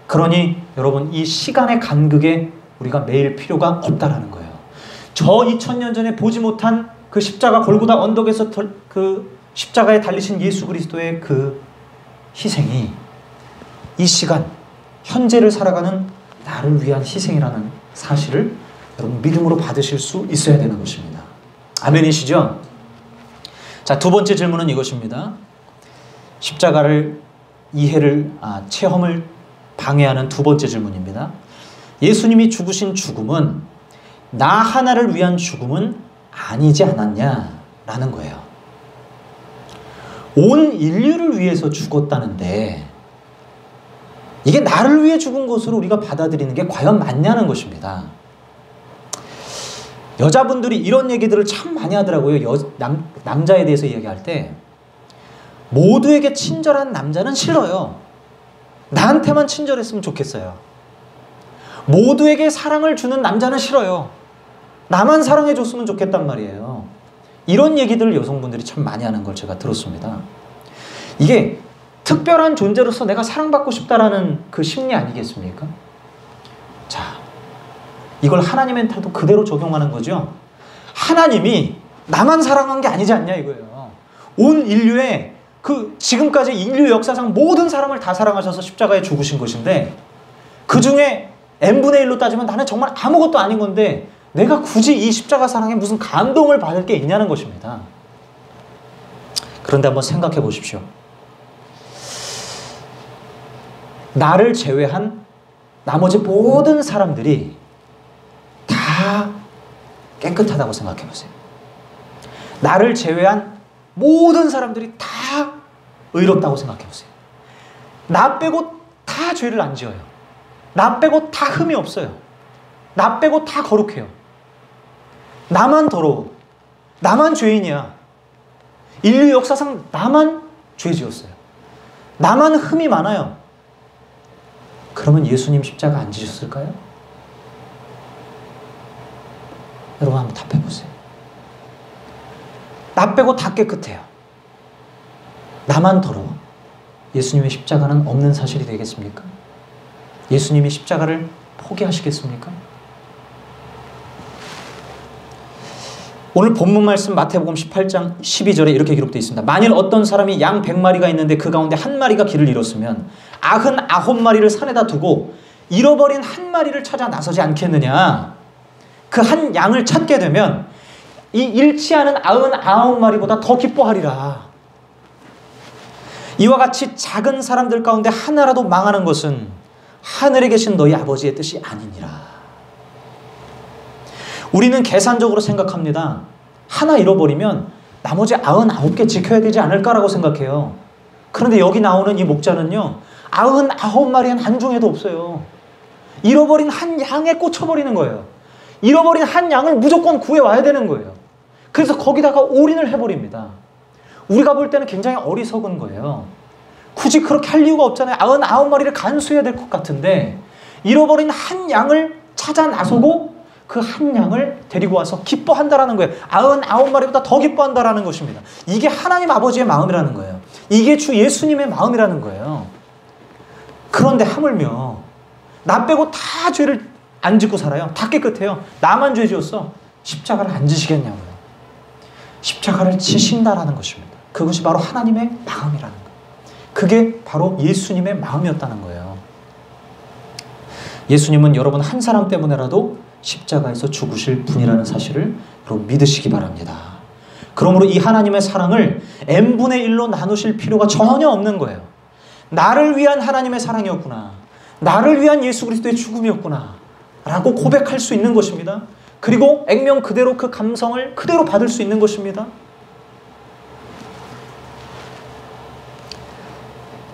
그러니 여러분, 이 시간의 간극에 우리가 매일 필요가 없다라는 거예요. 저 2000년 전에 보지 못한 그 십자가 골고다 언덕에서 그 십자가에 달리신 예수 그리스도의 그 희생이 이 시간, 현재를 살아가는 나를 위한 희생이라는 사실을 여러분 믿음으로 받으실 수 있어야 되는 것입니다. 아멘이시죠? 자, 두 번째 질문은 이것입니다. 십자가를 체험을 방해하는 두 번째 질문입니다. 예수님이 죽으신 죽음은 나 하나를 위한 죽음은 아니지 않았냐라는 거예요. 온 인류를 위해서 죽었다는데 이게 나를 위해 죽은 것으로 우리가 받아들이는 게 과연 맞냐는 것입니다. 여자분들이 이런 얘기들을 참 많이 하더라고요. 남자에 대해서 이야기할 때 모두에게 친절한 남자는 싫어요. 나한테만 친절했으면 좋겠어요. 모두에게 사랑을 주는 남자는 싫어요. 나만 사랑해줬으면 좋겠단 말이에요. 이런 얘기들을 여성분들이 참 많이 하는 걸 제가 들었습니다. 이게 특별한 존재로서 내가 사랑받고 싶다라는 그 심리 아니겠습니까? 자, 이걸 하나님한테도 그대로 적용하는 거죠. 하나님이 나만 사랑한 게 아니지 않냐 이거예요. 온 인류의 지금까지 인류 역사상 모든 사람을 다 사랑하셔서 십자가에 죽으신 것인데 그 중에 n분의 1로 따지면 나는 정말 아무것도 아닌 건데 내가 굳이 이 십자가 사랑에 무슨 감동을 받을 게 있냐는 것입니다. 그런데 한번 생각해 보십시오. 나를 제외한 나머지 모든 사람들이 다 깨끗하다고 생각해 보세요. 나를 제외한 모든 사람들이 다 의롭다고 생각해 보세요. 나 빼고 다 죄를 안 지어요. 나 빼고 다 흠이 없어요. 나 빼고 다 거룩해요. 나만 더러워. 나만 죄인이야. 인류 역사상 나만 죄 지었어요. 나만 흠이 많아요. 그러면 예수님 십자가 안 지셨을까요? 여러분 한번 답해보세요. 나 빼고 다 깨끗해요. 나만 더러워. 예수님의 십자가는 없는 사실이 되겠습니까? 예수님이 십자가를 포기하시겠습니까? 오늘 본문 말씀 마태복음 18장 12절에 이렇게 기록되어 있습니다. 만일 어떤 사람이 양 100마리가 있는데 그 가운데 한 마리가 길을 잃었으면 99마리를 산에다 두고 잃어버린 한 마리를 찾아 나서지 않겠느냐. 그 한 양을 찾게 되면 이 잃지 않은 99마리보다 더 기뻐하리라. 이와 같이 작은 사람들 가운데 하나라도 망하는 것은 하늘에 계신 너희 아버지의 뜻이 아니니라. 우리는 계산적으로 생각합니다. 하나 잃어버리면 나머지 99개 지켜야 되지 않을까라고 생각해요. 그런데 여기 나오는 이 목자는요, 99마리는 한 중에도 없어요. 잃어버린 한 양에 꽂혀버리는 거예요. 잃어버린 한 양을 무조건 구해와야 되는 거예요. 그래서 거기다가 올인을 해버립니다. 우리가 볼 때는 굉장히 어리석은 거예요. 굳이 그렇게 할 이유가 없잖아요. 99마리를 간수해야 될 것 같은데 잃어버린 한 양을 찾아 나서고 그 한 양을 데리고 와서 기뻐한다라는 거예요. 99마리보다 더 기뻐한다라는 것입니다. 이게 하나님 아버지의 마음이라는 거예요. 이게 주 예수님의 마음이라는 거예요. 그런데 하물며 나 빼고 다 죄를 안 짓고 살아요. 다 깨끗해요. 나만 죄 지었어. 십자가를 안 지시겠냐고요. 십자가를 지신다라는 것입니다. 그것이 바로 하나님의 마음이라는 거예요. 그게 바로 예수님의 마음이었다는 거예요. 예수님은 여러분 한 사람 때문에라도 십자가에서 죽으실 분이라는 사실을 여러분 믿으시기 바랍니다. 그러므로 이 하나님의 사랑을 n분의 1로 나누실 필요가 전혀 없는 거예요. 나를 위한 하나님의 사랑이었구나. 나를 위한 예수 그리스도의 죽음이었구나. 라고 고백할 수 있는 것입니다. 그리고 액면 그대로 그 감성을 그대로 받을 수 있는 것입니다.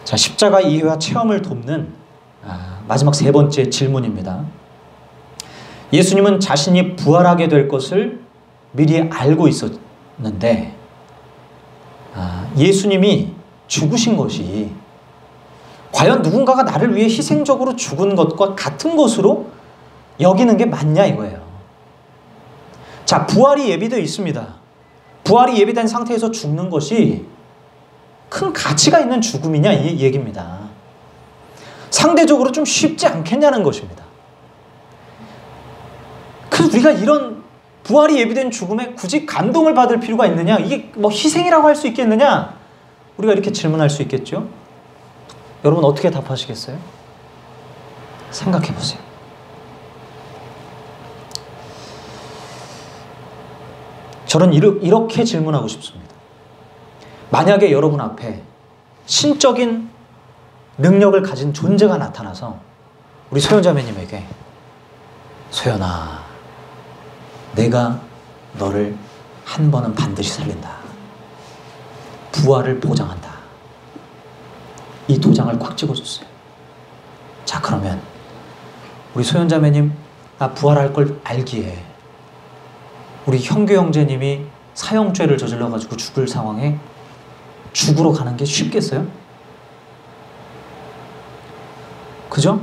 자, 십자가 이해와 체험을 돕는 마지막 세 번째 질문입니다. 예수님은 자신이 부활하게 될 것을 미리 알고 있었는데 예수님이 죽으신 것이 과연 누군가가 나를 위해 희생적으로 죽은 것과 같은 것으로 여기는 게 맞냐 이거예요. 자, 부활이 예비되어 있습니다. 부활이 예비된 상태에서 죽는 것이 큰 가치가 있는 죽음이냐 이 얘기입니다. 상대적으로 좀 쉽지 않겠냐는 것입니다. 그래서 우리가 이런 부활이 예비된 죽음에 굳이 감동을 받을 필요가 있느냐? 이게 뭐 희생이라고 할 수 있겠느냐? 우리가 이렇게 질문할 수 있겠죠? 여러분 어떻게 답하시겠어요? 생각해 보세요. 저는 이렇게 질문하고 싶습니다. 만약에 여러분 앞에 신적인 능력을 가진 존재가 나타나서 우리 소연자매님에게 소연아, 내가 너를 한 번은 반드시 살린다. 부활을 보장한다. 이 도장을 꽉 찍어줬어요. 자, 그러면 우리 소연자매님, 나 부활할 걸 알기에 우리 형규 형제님이 사형죄를 저질러가지고 죽을 상황에 죽으러 가는 게 쉽겠어요? 그죠?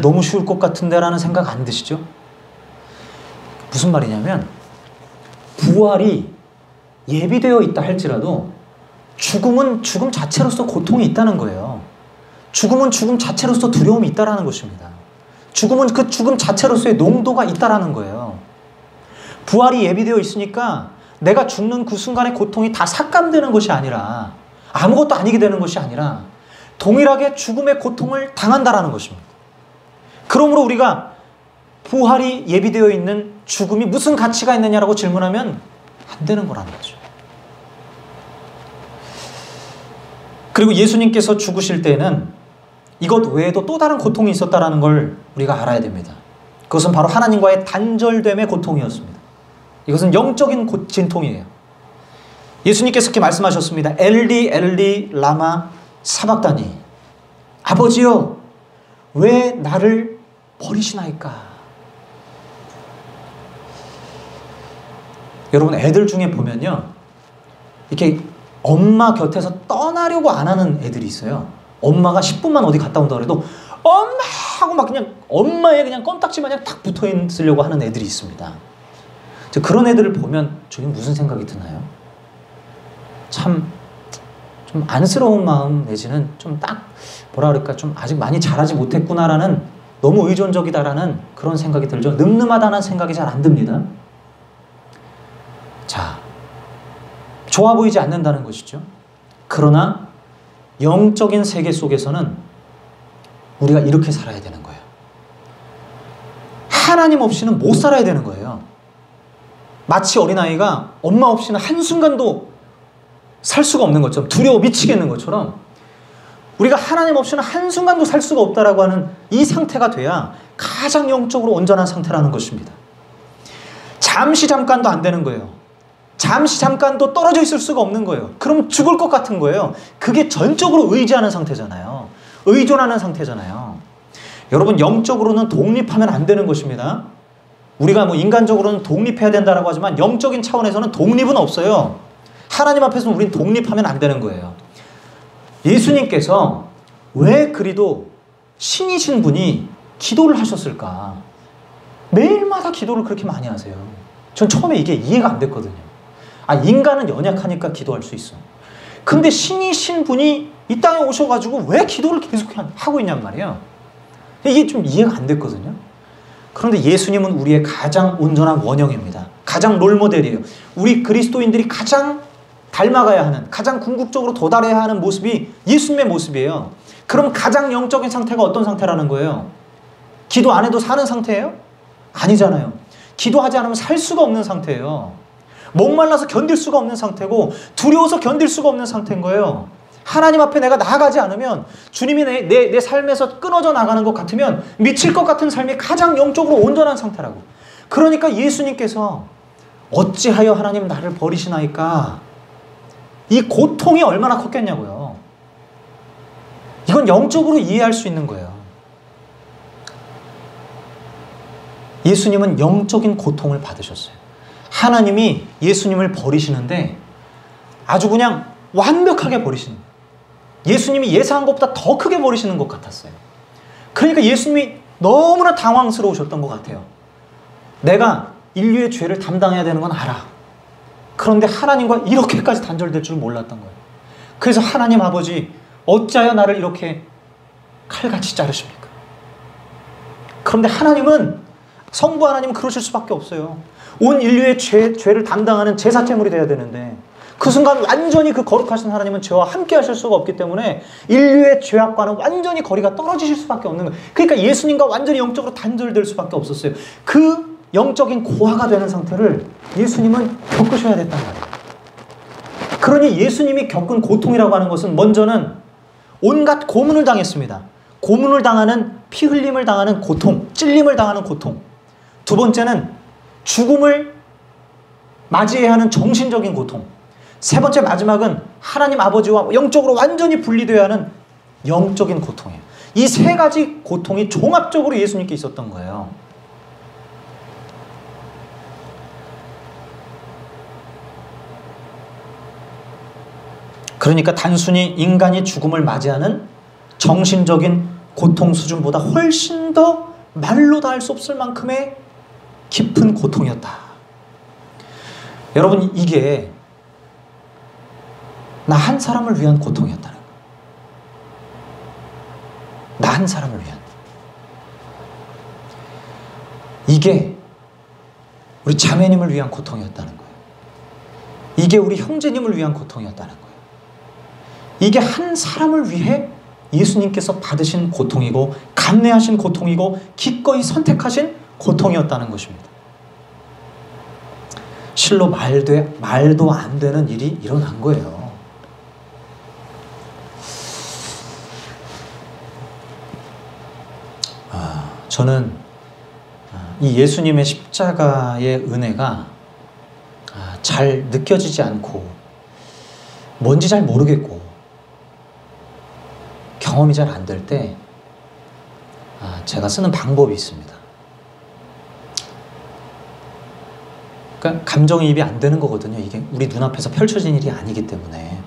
너무 쉬울 것 같은데 라는 생각 안 드시죠? 무슨 말이냐면 부활이 예비되어 있다 할지라도 죽음은 죽음 자체로서 고통이 있다는 거예요. 죽음은 죽음 자체로서 두려움이 있다는 것입니다. 죽음은 그 죽음 자체로서의 농도가 있다는 거예요. 부활이 예비되어 있으니까 내가 죽는 그 순간의 고통이 다 삭감되는 것이 아니라, 아무것도 아니게 되는 것이 아니라 동일하게 죽음의 고통을 당한다라는 것입니다. 그러므로 우리가 부활이 예비되어 있는 죽음이 무슨 가치가 있느냐라고 질문하면 안 되는 거라는 거죠. 그리고 예수님께서 죽으실 때는 이것 외에도 또 다른 고통이 있었다는 걸 우리가 알아야 됩니다. 그것은 바로 하나님과의 단절됨의 고통이었습니다. 이것은 영적인 진통이에요. 예수님께서 이렇게 말씀하셨습니다. 엘리 엘리 라마 사박다니, 아버지여 왜 나를 버리시나이까. 여러분, 애들 중에 보면요, 이렇게 엄마 곁에서 떠나려고 안 하는 애들이 있어요. 엄마가 10분만 어디 갔다 온다 그래도 엄마 하고 막 그냥 엄마의 그냥 껌딱지 마냥 딱 붙어 있으려고 하는 애들이 있습니다. 그런 애들을 보면 저는 무슨 생각이 드나요? 참 좀 안쓰러운 마음 내지는 좀 딱 뭐라 그럴까, 좀 아직 많이 자라지 못했구나라는, 너무 의존적이다라는 그런 생각이 들죠. 늠름하다는 생각이 잘 안 듭니다. 자, 좋아 보이지 않는다는 것이죠. 그러나 영적인 세계 속에서는 우리가 이렇게 살아야 되는 거예요. 하나님 없이는 못 살아야 되는 거예요. 마치 어린아이가 엄마 없이는 한순간도 살 수가 없는 것처럼, 두려워 미치겠는 것처럼 우리가 하나님 없이는 한순간도 살 수가 없다라고 하는 이 상태가 돼야 가장 영적으로 온전한 상태라는 것입니다. 잠시 잠깐도 안 되는 거예요. 잠시 잠깐도 떨어져 있을 수가 없는 거예요. 그럼 죽을 것 같은 거예요. 그게 전적으로 의지하는 상태잖아요. 의존하는 상태잖아요. 여러분, 영적으로는 독립하면 안 되는 것입니다. 우리가 뭐 인간적으로는 독립해야 된다라고 하지만 영적인 차원에서는 독립은 없어요. 하나님 앞에서는 우리는 독립하면 안 되는 거예요. 예수님께서 왜 그리도 신이신 분이 기도를 하셨을까? 매일마다 기도를 그렇게 많이 하세요. 전 처음에 이게 이해가 안 됐거든요. 인간은 연약하니까 기도할 수 있어. 근데 신이신 분이 이 땅에 오셔가지고 왜 기도를 계속 하고 있냔 말이에요. 이게 좀 이해가 안 됐거든요. 그런데 예수님은 우리의 가장 온전한 원형입니다. 가장 롤모델이에요. 우리 그리스도인들이 가장 닮아가야 하는, 가장 궁극적으로 도달해야 하는 모습이 예수님의 모습이에요. 그럼 가장 영적인 상태가 어떤 상태라는 거예요? 기도 안 해도 사는 상태예요? 아니잖아요. 기도하지 않으면 살 수가 없는 상태예요. 목말라서 견딜 수가 없는 상태고 두려워서 견딜 수가 없는 상태인 거예요. 하나님 앞에 내가 나아가지 않으면, 주님이 내 삶에서 끊어져 나가는 것 같으면 미칠 것 같은 삶이 가장 영적으로 온전한 상태라고. 그러니까 예수님께서 어찌하여 하나님 나를 버리시나이까, 이 고통이 얼마나 컸겠냐고요. 이건 영적으로 이해할 수 있는 거예요. 예수님은 영적인 고통을 받으셨어요. 하나님이 예수님을 버리시는데 아주 그냥 완벽하게 버리시는 거예요. 예수님이 예상한 것보다 더 크게 버리시는 것 같았어요. 그러니까 예수님이 너무나 당황스러우셨던 것 같아요. 내가 인류의 죄를 담당해야 되는 건 알아. 그런데 하나님과 이렇게까지 단절될 줄 몰랐던 거예요. 그래서 하나님 아버지, 어찌하여 나를 이렇게 칼같이 자르십니까? 그런데 하나님은, 성부 하나님은 그러실 수밖에 없어요. 온 인류의 죄를 담당하는 제사제물이 되어야 되는데 그 순간 완전히 그 거룩하신 하나님은 죄와 함께 하실 수가 없기 때문에 인류의 죄악과는 완전히 거리가 떨어지실 수밖에 없는 거예요. 그러니까 예수님과 완전히 영적으로 단절될 수밖에 없었어요. 그 영적인 고아가 되는 상태를 예수님은 겪으셔야 됐단 말이에요. 그러니 예수님이 겪은 고통이라고 하는 것은, 먼저는 온갖 고문을 당했습니다. 고문을 당하는, 피 흘림을 당하는 고통, 찔림을 당하는 고통. 두 번째는 죽음을 맞이해야 하는 정신적인 고통. 세 번째 마지막은 하나님 아버지와 영적으로 완전히 분리되어야 하는 영적인 고통이에요. 이 세 가지 고통이 종합적으로 예수님께 있었던 거예요. 그러니까 단순히 인간이 죽음을 맞이하는 정신적인 고통 수준보다 훨씬 더 말로 다 할 수 없을 만큼의 깊은 고통이었다. 여러분, 이게 나 한 사람을 위한 고통이었다는 거예요. 나 한 사람을 위한. 이게 우리 자매님을 위한 고통이었다는 거예요. 이게 우리 형제님을 위한 고통이었다는 거예요. 이게 한 사람을 위해 예수님께서 받으신 고통이고 감내하신 고통이고 기꺼이 선택하신 고통이었다는 것입니다. 실로 말도 안 되는 일이 일어난 거예요. 저는 이 예수님의 십자가의 은혜가 잘 느껴지지 않고 뭔지 잘 모르겠고 경험이 잘 안 될 때 제가 쓰는 방법이 있습니다. 그러니까 감정이입이 안 되는 거거든요. 이게 우리 눈앞에서 펼쳐진 일이 아니기 때문에.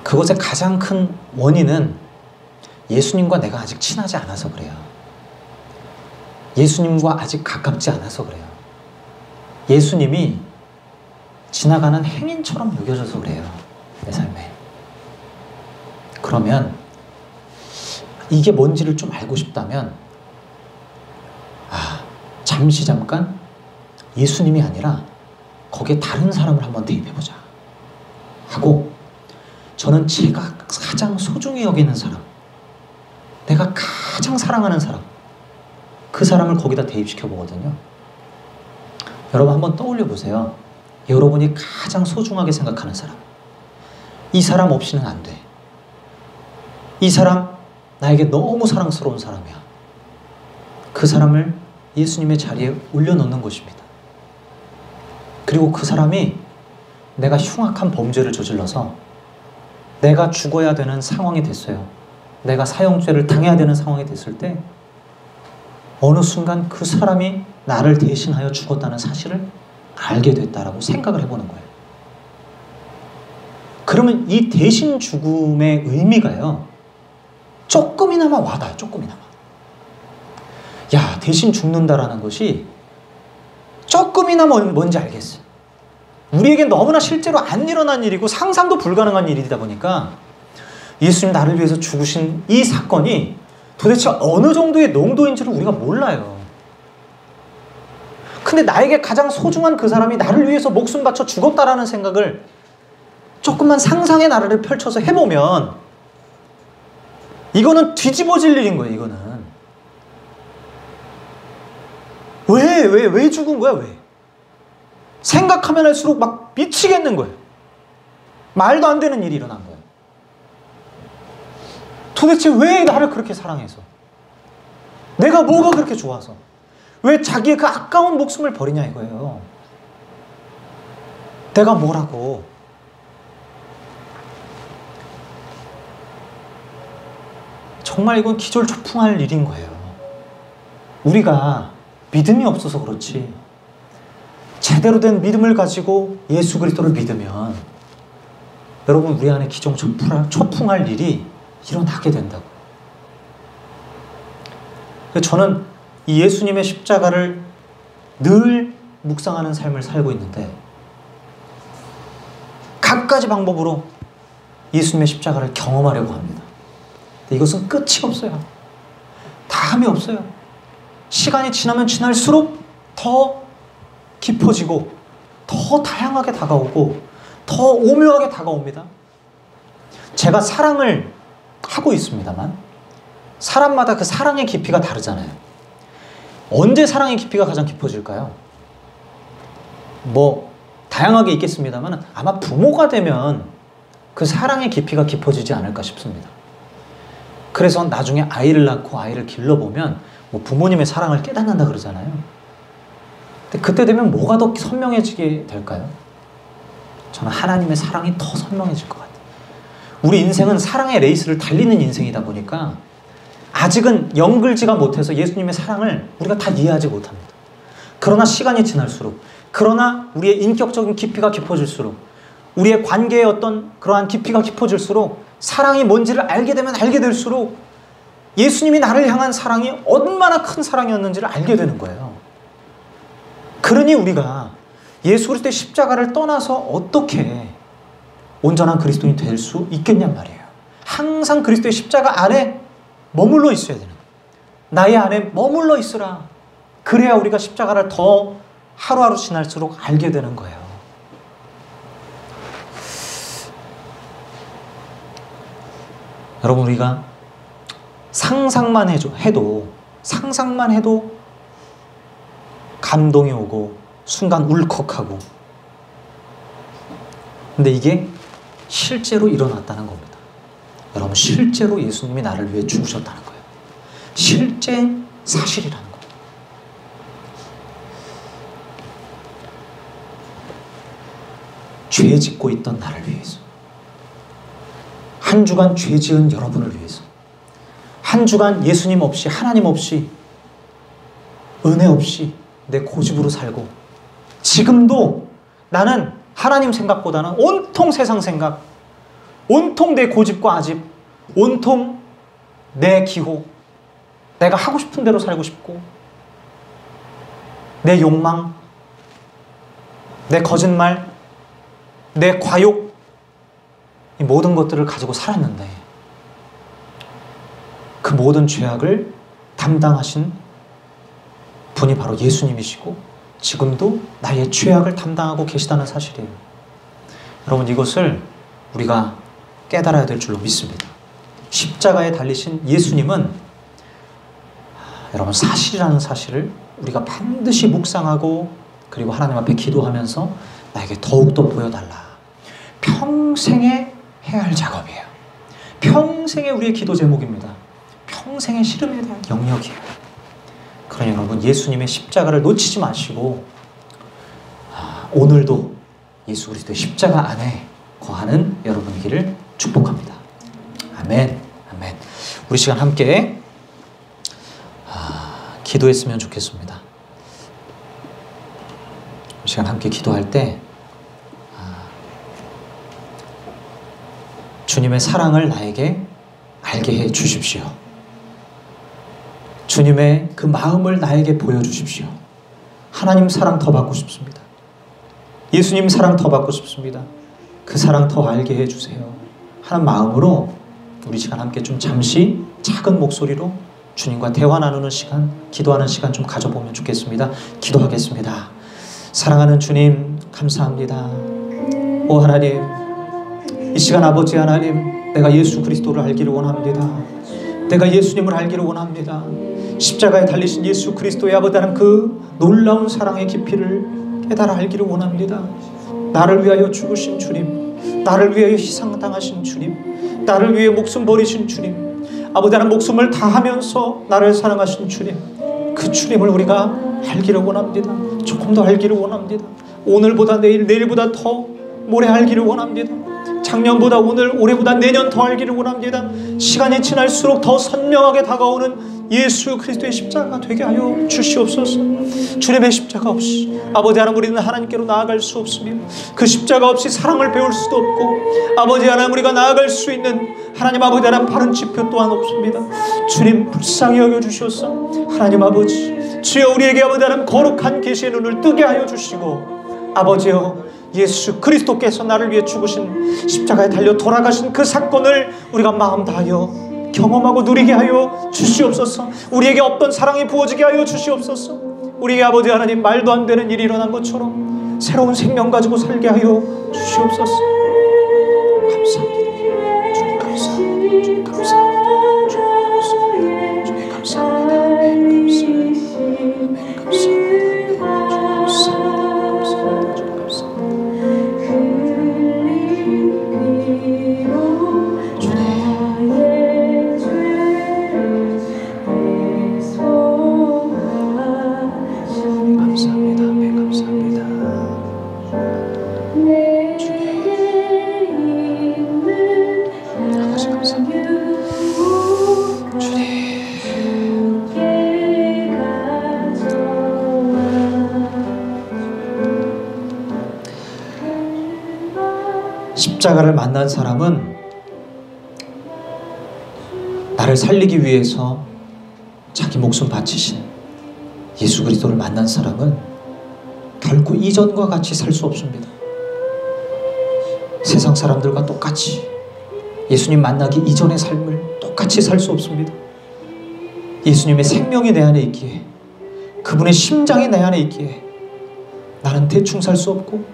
그것의 가장 큰 원인은 예수님과 내가 아직 친하지 않아서 그래요. 예수님과 아직 가깝지 않아서 그래요. 예수님이 지나가는 행인처럼 여겨져서 그래요. 내 삶에. 그러면 이게 뭔지를 좀 알고 싶다면 잠깐 예수님이 아니라 거기에 다른 사람을 한번 대입해보자 하고, 저는 제가 가장 소중히 여기는 사람, 내가 가장 사랑하는 사람, 그 사람을 거기다 대입시켜 보거든요. 여러분 한번 떠올려 보세요. 여러분이 가장 소중하게 생각하는 사람, 이 사람 없이는 안 돼. 이 사람 나에게 너무 사랑스러운 사람이야. 그 사람을 예수님의 자리에 올려놓는 것입니다. 그리고 그 사람이 내가 흉악한 범죄를 저질러서 내가 죽어야 되는 상황이 됐어요. 내가 사형죄를 당해야 되는 상황이 됐을 때 어느 순간 그 사람이 나를 대신하여 죽었다는 사실을 알게 됐다라고 생각을 해보는 거예요. 그러면 이 대신 죽음의 의미가요, 조금이나마 와닿아요. 조금이나마. 야, 대신 죽는다라는 것이 조금이나마 뭔지 알겠어요. 우리에겐 너무나 실제로 안 일어난 일이고 상상도 불가능한 일이다 보니까 예수님 나를 위해서 죽으신 이 사건이 도대체 어느 정도의 농도인지를 우리가 몰라요. 근데 나에게 가장 소중한 그 사람이 나를 위해서 목숨 바쳐 죽었다라는 생각을 조금만 상상의 나라를 펼쳐서 해보면 이거는 뒤집어질 일인 거예요. 이거는 왜 죽은 거야? 왜? 생각하면 할수록 막 미치겠는 거예요. 말도 안 되는 일이 일어난 거예요. 도대체 왜 나를 그렇게 사랑해서? 내가 뭐가 그렇게 좋아서? 왜 자기의 그 아까운 목숨을 버리냐 이거예요. 내가 뭐라고? 정말 이건 기절초풍할 일인 거예요. 우리가 믿음이 없어서 그렇지 제대로 된 믿음을 가지고 예수 그리스도를 믿으면 여러분 우리 안에 기정초풍할 일이 일어나게 된다고. 저는 이 예수님의 십자가를 늘 묵상하는 삶을 살고 있는데 갖가지 방법으로 예수님의 십자가를 경험하려고 합니다. 근데 이것은 끝이 없어요. 다음이 없어요. 시간이 지나면 지날수록 더 깊어지고 더 다양하게 다가오고 더 오묘하게 다가옵니다. 제가 사랑을 하고 있습니다만 사람마다 그 사랑의 깊이가 다르잖아요. 언제 사랑의 깊이가 가장 깊어질까요? 뭐 다양하게 있겠습니다만 아마 부모가 되면 그 사랑의 깊이가 깊어지지 않을까 싶습니다. 그래서 나중에 아이를 낳고 아이를 길러보면 뭐 부모님의 사랑을 깨닫는다 그러잖아요. 근데 그때 되면 뭐가 더 선명해지게 될까요? 저는 하나님의 사랑이 더 선명해질 것 같아요. 우리 인생은 사랑의 레이스를 달리는 인생이다 보니까 아직은 연글지가 못해서 예수님의 사랑을 우리가 다 이해하지 못합니다. 그러나 시간이 지날수록, 그러나 우리의 인격적인 깊이가 깊어질수록, 우리의 관계의 어떤 그러한 깊이가 깊어질수록, 사랑이 뭔지를 알게 되면 알게 될수록 예수님이 나를 향한 사랑이 얼마나 큰 사랑이었는지를 알게 되는 거예요. 그러니 우리가 예수 그리스도의 십자가를 떠나서 어떻게 온전한 그리스도인이 될 수 있겠냔 말이에요. 항상 그리스도의 십자가 안에 머물러 있어야 되는 거예요. 나의 안에 머물러 있으라. 그래야 우리가 십자가를 더 하루하루 지날수록 알게 되는 거예요. 여러분, 우리가 상상만 해도 감동이 오고 순간 울컥하고, 근데 이게 실제로 일어났다는 겁니다. 여러분, 실제로 예수님이 나를 위해 죽으셨다는 거예요. 실제 사실이라는 거예요. 죄 짓고 있던 나를 위해서, 한 주간 죄 지은 여러분을 위해서, 한 주간 예수님 없이, 하나님 없이, 은혜 없이 내 고집으로 살고, 지금도 나는 하나님 생각보다는 온통 세상 생각, 온통 내 고집과 아집, 온통 내 기호, 내가 하고 싶은 대로 살고 싶고, 내 욕망, 내 거짓말, 내 과욕, 이 모든 것들을 가지고 살았는데, 그 모든 죄악을 담당하신 분이 바로 예수님이시고 지금도 나의 죄악을 담당하고 계시다는 사실이에요. 여러분, 이것을 우리가 깨달아야 될 줄로 믿습니다. 십자가에 달리신 예수님은 여러분 사실이라는 사실을 우리가 반드시 묵상하고, 그리고 하나님 앞에 기도하면서 나에게 더욱더 보여달라. 평생에 해야 할 작업이에요. 평생의 우리의 기도 제목입니다. 평생의 씨름에 대한 영역이에요. 그러니 여러분, 예수님의 십자가를 놓치지 마시고 오늘도 예수 그리스도의 십자가 안에 거하는 여러분이기를 축복합니다. 아멘. 아멘. 우리 시간 함께 기도했으면 좋겠습니다. 우리 시간 함께 기도할 때 주님의 사랑을 나에게 알게 해 주십시오. 주님의 그 마음을 나에게 보여주십시오. 하나님 사랑 더 받고 싶습니다. 예수님 사랑 더 받고 싶습니다. 그 사랑 더 알게 해주세요 하는 마음으로 우리 시간 함께 좀 잠시 작은 목소리로 주님과 대화 나누는 시간, 기도하는 시간 좀 가져보면 좋겠습니다. 기도하겠습니다. 사랑하는 주님, 감사합니다. 오 하나님, 이 시간 아버지 하나님, 내가 예수 그리스도를 알기를 원합니다. 내가 예수님을 알기를 원합니다. 십자가에 달리신 예수 그리스도의 아버지 하나님, 그 놀라운 사랑의 깊이를 깨달아 알기를 원합니다. 나를 위하여 죽으신 주님, 나를 위하여 희생당하신 주님, 나를 위해 목숨 버리신 주님, 아버지 하나님 목숨을 다하면서 나를 사랑하신 주님, 그 주님을 우리가 알기를 원합니다. 조금 더 알기를 원합니다. 오늘보다 내일, 내일보다 더 모레 알기를 원합니다. 작년보다 오늘, 올해보다 내년 더 알기를 원합니다. 시간이 지날수록 더 선명하게 다가오는 예수 그리스도의 십자가 되게 하여 주시옵소서. 주님의 십자가 없이 아버지 하나님 우리는 하나님께로 나아갈 수 없으며, 그 십자가 없이 사랑을 배울 수도 없고, 아버지 하나님 우리가 나아갈 수 있는 하나님 아버지 하나님 바른 지표 또한 없습니다. 주님 불쌍히 여겨주셔서 하나님 아버지, 주여 우리에게 아버지 하나님 거룩한 계시의 눈을 뜨게 하여 주시고, 아버지여 예수 그리스도께서 나를 위해 죽으신, 십자가에 달려 돌아가신 그 사건을 우리가 마음 다하여 경험하고 누리게 하여 주시옵소서. 우리에게 없던 사랑이 부어지게 하여 주시옵소서. 우리의 아버지 하나님, 말도 안 되는 일이 일어난 것처럼 새로운 생명 가지고 살게 하여 주시옵소서. 감사합니다. 주님 감사합니다. 주님 감사합니다. 주님 감사합니다. 주님 감사합니다. 아멘. 감사합니다. 아멘. 감사합니다. 감사합니다. 아버지 감사합니다. 주님. 십자가를 만난 사람은 나를 살리기 위해서 자기 목숨 바치신 예수 그리스도를 만난 사람은 결코 이전과 같이 살 수 없습니다. 세상 사람들과 똑같이 예수님 만나기 이전의 삶을 똑같이 살 수 없습니다. 예수님의 생명이 내 안에 있기에, 그분의 심장이 내 안에 있기에 나는 대충 살 수 없고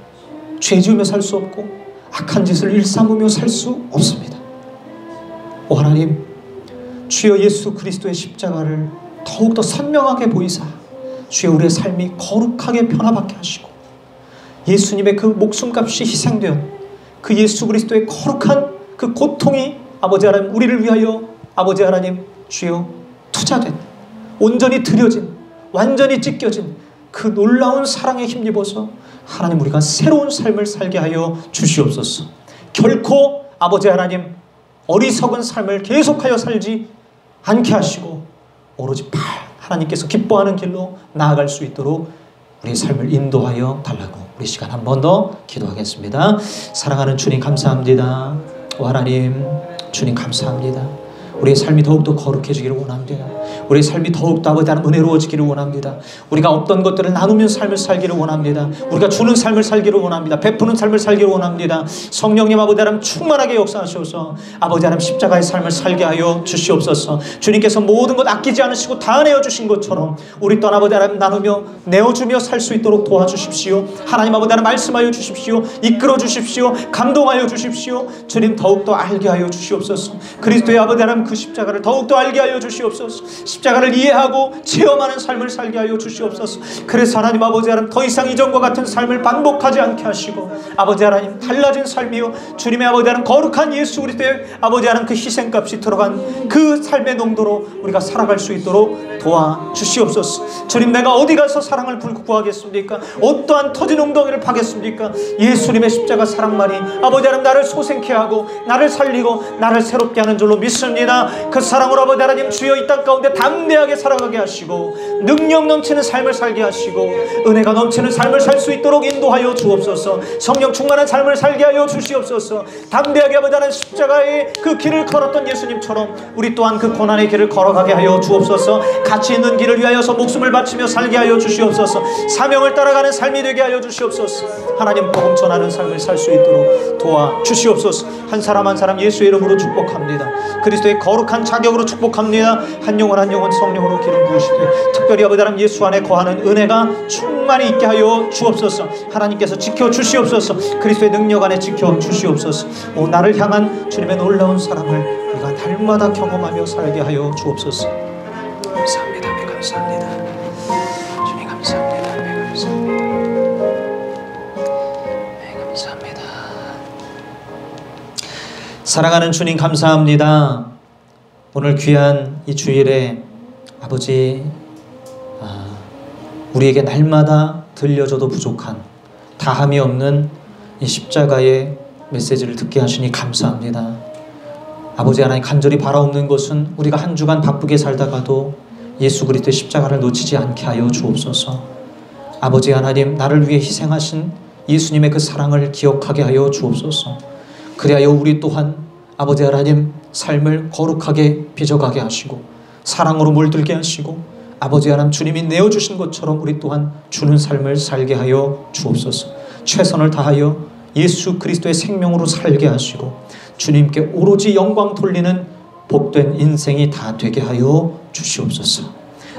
죄 지으며 살 수 없고 악한 짓을 일삼으며 살 수 없습니다. 오 하나님, 주여 예수 그리스도의 십자가를 더욱더 선명하게 보이사 주여 우리의 삶이 거룩하게 변화받게 하시고, 예수님의 그 목숨값이 희생된 그 예수 그리스도의 거룩한 그 고통이 아버지 하나님 우리를 위하여 아버지 하나님 주여 투자된, 온전히 드려진, 완전히 찢겨진 그 놀라운 사랑에 힘입어서 하나님 우리가 새로운 삶을 살게 하여 주시옵소서. 결코 아버지 하나님 어리석은 삶을 계속하여 살지 않게 하시고 오로지 하나님께서 기뻐하는 길로 나아갈 수 있도록 우리의 삶을 인도하여 달라고 우리 시간 한 번 더 기도하겠습니다. 사랑하는 주님 감사합니다. 오 하나님 주님 감사합니다. 우리의 삶이 더욱더 거룩해지기를 원합니다. 우리의 삶이 더욱더 아버지 하나님 은혜로워지기를 원합니다. 우리가 없던 것들을 나누면 삶을 살기를 원합니다. 우리가 주는 삶을 살기를 원합니다. 베푸는 삶을 살기를 원합니다. 성령님 아버지 하나님 충만하게 역사하셔서 아버지 하나님 십자가의 삶을 살게 하여 주시옵소서. 주님께서 모든 것 아끼지 않으시고 다 내어주신 것처럼 우리 또한 아버지 하나님 나누며 내어주며 살 수 있도록 도와주십시오. 하나님 아버지 하나님 말씀하여 주십시오. 이끌어 주십시오. 감동하여 주십시오. 주님 더욱더 알게 하여 주시옵소서. 그리스도의 아버지 하나님 그 십자가를 더욱더 알게 하여 주시옵소서. 십자가를 이해하고 체험하는 삶을 살게 하여 주시옵소서. 그래서 하나님 아버지 하나님 더 이상 이전과 같은 삶을 반복하지 않게 하시고 아버지 하나님 달라진 삶이요 주님의 아버지 하나님 거룩한 예수 그리스도의 아버지 하나님 그 희생값이 들어간 그 삶의 농도로 우리가 살아갈 수 있도록 도와주시옵소서. 주님 내가 어디 가서 사랑을 구하겠습니까? 어떠한 터진 웅덩이를 파겠습니까? 예수님의 십자가 사랑만이 아버지 하나님 나를 소생케 하고 나를 살리고 나를 새롭게 하는 줄로 믿습니다. 그 사랑으로 아버지 하나님 주여 이 땅 가운데 담대하게 살아가게 하시고 능력 넘치는 삶을 살게 하시고 은혜가 넘치는 삶을 살 수 있도록 인도하여 주옵소서. 성령 충만한 삶을 살게 하여 주시옵소서. 담대하게 아버지 하나님 십자가의 그 길을 걸었던 예수님처럼 우리 또한 그 고난의 길을 걸어가게 하여 주옵소서. 가치 있는 길을 위하여서 목숨을 바치며 살게 하여 주시옵소서. 사명을 따라가는 삶이 되게 하여 주시옵소서. 하나님 복음 전하는 삶을 살 수 있도록 도와주시옵소서. 한 사람 한 사람 예수의 이름으로 축복합니다. 그리스도의 거룩한 자격으로 축복합니다. 한 영혼 한 영혼 성령으로 기름 부으시되 특별히 아버지 하나님 예수 안에 거하는 은혜가 충만히 있게 하여 주옵소서. 하나님께서 지켜주시옵소서. 그리스도의 능력 안에 지켜주시옵소서. 오 나를 향한 주님의 놀라운 사랑을 우리가 날마다 경험하며 살게 하여 주옵소서. 감사합니다. 네, 감사합니다. 주님 감사합니다. 네, 감사합니다. 네, 감사합니다. 사랑하는 주님 감사합니다. 오늘 귀한 이 주일에 아버지 우리에게 날마다 들려줘도 부족한 다함이 없는 이 십자가의 메시지를 듣게 하시니 감사합니다. 아버지 하나님 간절히 바라옵는 것은 우리가 한 주간 바쁘게 살다가도 예수 그리스도의 십자가를 놓치지 않게 하여 주옵소서. 아버지 하나님 나를 위해 희생하신 예수님의 그 사랑을 기억하게 하여 주옵소서. 그리하여 우리 또한 아버지 하나님 삶을 거룩하게 빚어가게 하시고 사랑으로 물들게 하시고 아버지 하나님 주님이 내어주신 것처럼 우리 또한 주는 삶을 살게 하여 주옵소서. 최선을 다하여 예수 그리스도의 생명으로 살게 하시고 주님께 오로지 영광 돌리는 복된 인생이 다 되게 하여 주시옵소서.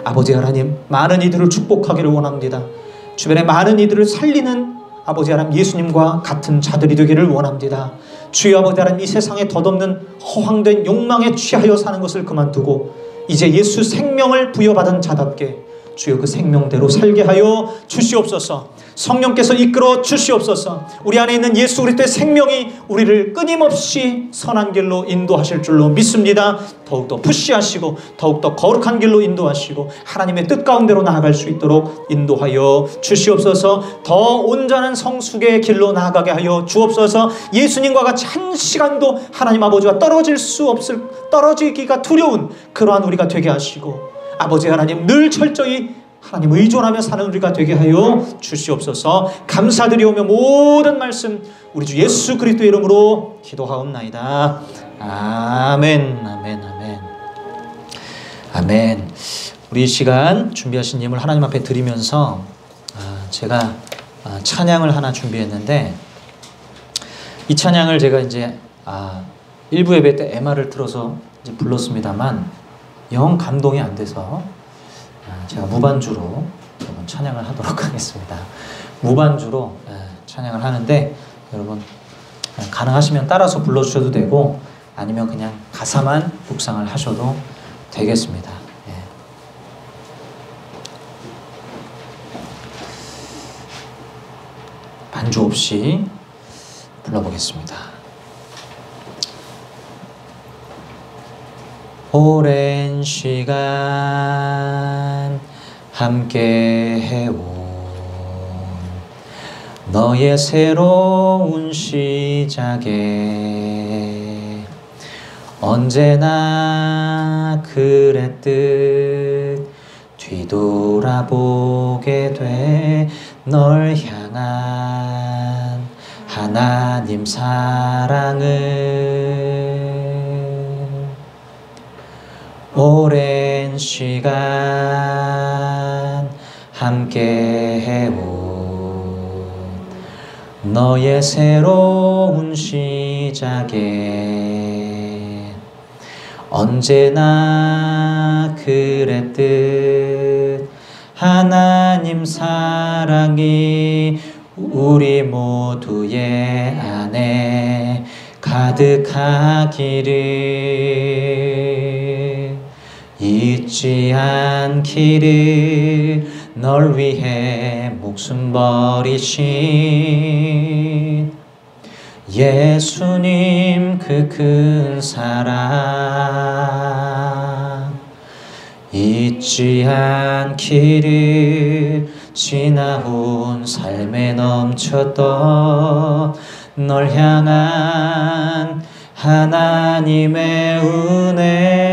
아버지 하나님 많은 이들을 축복하기를 원합니다. 주변에 많은 이들을 살리는 아버지 하나님 예수님과 같은 자들이 되기를 원합니다. 주여 아버지 하나님 이 세상에 덧없는 허황된 욕망에 취하여 사는 것을 그만두고 이제 예수 생명을 부여받은 자답게 주여 그 생명대로 살게 하여 주시옵소서. 성령께서 이끌어 주시옵소서. 우리 안에 있는 예수 그리스도의 생명이 우리를 끊임없이 선한 길로 인도하실 줄로 믿습니다. 더욱더 푸시하시고 더욱더 거룩한 길로 인도하시고 하나님의 뜻 가운데로 나아갈 수 있도록 인도하여 주시옵소서. 더 온전한 성숙의 길로 나아가게 하여 주옵소서. 예수님과 같이 한 시간도 하나님 아버지와 떨어지기가 두려운 그러한 우리가 되게 하시고, 아버지 하나님 늘 철저히 하나님 의존하며 사는 우리가 되게 하여 주시옵소서. 감사드리오며 모든 말씀 우리 주 예수 그리스도의 이름으로 기도하옵나이다. 아멘. 아멘. 아멘. 아멘. 우리 이 시간 준비하신 예물 하나님 앞에 드리면서 제가 찬양을 하나 준비했는데, 이 찬양을 제가 이제 일부 예배 때 MR을 틀어서 이제 불렀습니다만 영 감동이 안 돼서 제가 무반주로 여러분 찬양을 하도록 하겠습니다. 무반주로 찬양을 하는데, 여러분 가능하시면 따라서 불러주셔도 되고 아니면 그냥 가사만 묵상을 하셔도 되겠습니다. 반주 없이 불러보겠습니다. 오랜 시간 함께 해온 너의 새로운 시작에 언제나 그랬듯 뒤돌아보게 돼 널 향한 하나님 사랑을. 오랜 시간 함께 해온 너의 새로운 시작에 언제나 그랬듯 하나님 사랑이 우리 모두의 안에 가득하기를, 잊지 않기를 널 위해 목숨 버리신 예수님 그 큰 사랑 잊지 않기를. 지나온 삶에 넘쳤던 널 향한 하나님의 은혜,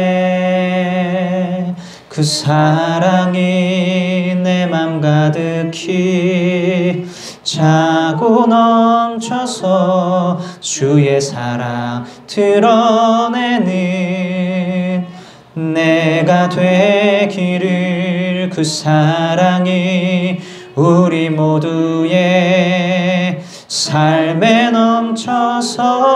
그 사랑이 내 맘 가득히 차고 넘쳐서 주의 사랑 드러내는 내가 되기를. 그 사랑이 우리 모두의 삶에 넘쳐서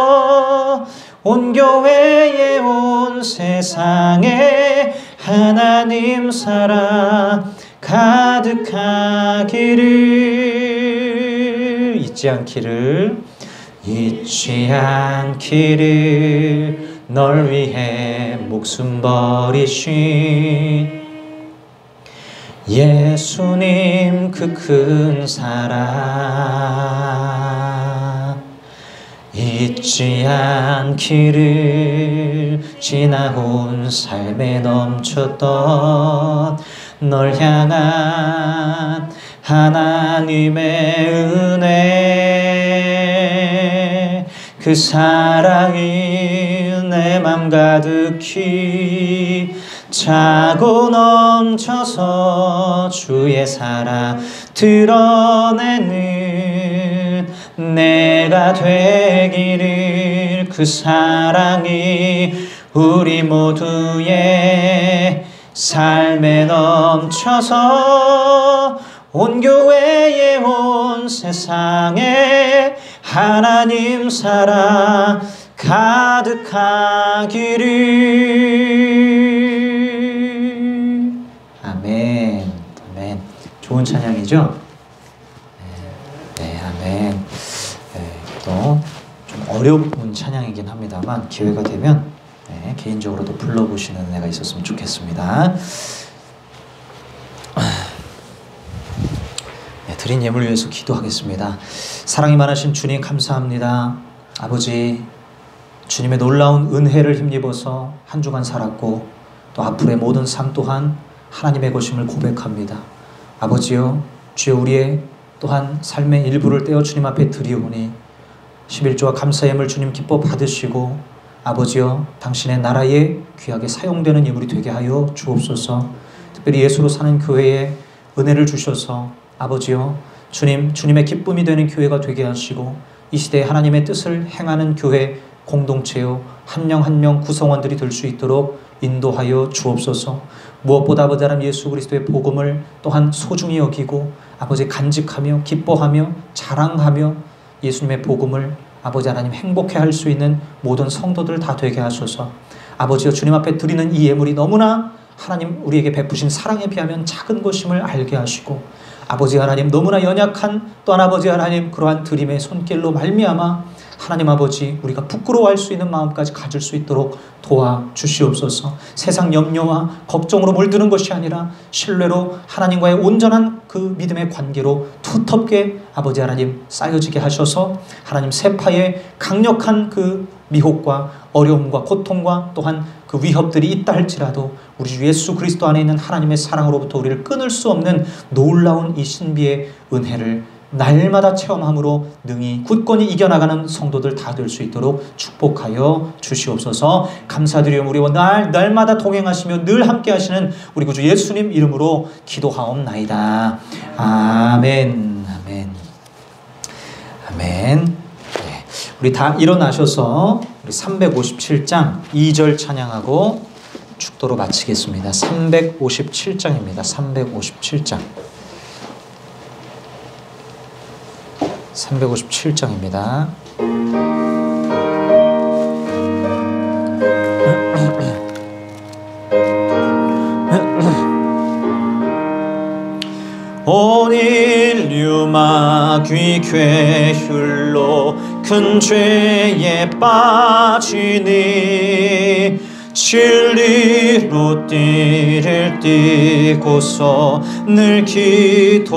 온 교회에 온 세상에 하나님 사랑 가득하기를. 잊지 않기를, 잊지 않기를 널 위해 목숨 버리신 예수님 그 큰 사랑 잊지 않기를. 지나온 삶에 넘쳤던 널 향한 하나님의 은혜, 그 사랑이 내 맘 가득히 차고 넘쳐서 주의 사랑 드러내는 내가 되기를. 그 사랑이 우리 모두의 삶에 넘쳐서 온 교회에 온 세상에 하나님 사랑 가득하기를. 아멘. 아멘. 좋은 찬양이죠? 네, 아멘. 또 좀 어려운 찬양이긴 합니다만 기회가 되면 개인적으로도 불러보시는 은혜가 있었으면 좋겠습니다. 드린 예물 위해서 기도하겠습니다. 사랑이 많으신 주님 감사합니다. 아버지, 주님의 놀라운 은혜를 힘입어서 한 주간 살았고 또 앞으로의 모든 삶 또한 하나님의 것임을 고백합니다. 아버지여, 주여 우리의 또한 삶의 일부를 떼어 주님 앞에 드리오니 11조와 감사 예물 주님 기뻐 받으시고 아버지여, 당신의 나라에 귀하게 사용되는 예물이 되게 하여 주옵소서. 특별히 예수로 사는 교회에 은혜를 주셔서 아버지여, 주님의 기쁨이 되는 교회가 되게 하시고 이 시대에 하나님의 뜻을 행하는 교회 공동체요 한 명 한 명 구성원들이 될 수 있도록 인도하여 주옵소서. 무엇보다 아버지 하나님 예수 그리스도의 복음을 또한 소중히 여기고 아버지 간직하며 기뻐하며 자랑하며 예수님의 복음을 아버지 하나님 행복해 할 수 있는 모든 성도들 다 되게 하소서. 아버지여, 주님 앞에 드리는 이 예물이 너무나 하나님 우리에게 베푸신 사랑에 비하면 작은 것임을 알게 하시고 아버지 하나님 너무나 연약한 또한 아버지 하나님 그러한 드림의 손길로 말미암아 하나님 아버지 우리가 부끄러워할 수 있는 마음까지 가질 수 있도록 도와주시옵소서. 세상 염려와 걱정으로 물드는 것이 아니라 신뢰로 하나님과의 온전한 그 믿음의 관계로 두텁게 아버지 하나님 쌓여지게 하셔서 하나님 세파의 강력한 그 미혹과 어려움과 고통과 또한 그 위협들이 있다 할지라도 우리 주 예수 그리스도 안에 있는 하나님의 사랑으로부터 우리를 끊을 수 없는 놀라운 이 신비의 은혜를 날마다 체험함으로 능히 굳건히 이겨나가는 성도들 다 될 수 있도록 축복하여 주시옵소서. 감사드리며 우리와 날마다 동행하시며 늘 함께 하시는 우리 구주 예수님 이름으로 기도하옵나이다. 아멘. 아멘. 아멘. 네. 우리 다 일어나셔서 우리 357장 2절 찬양하고 축도로 마치겠습니다. 357장입니다. 357장. 357장입니다. 온 인류 마귀 괴휼로 큰 죄에 빠지니 진리로 띠를 띠고서 늘 기도드리세.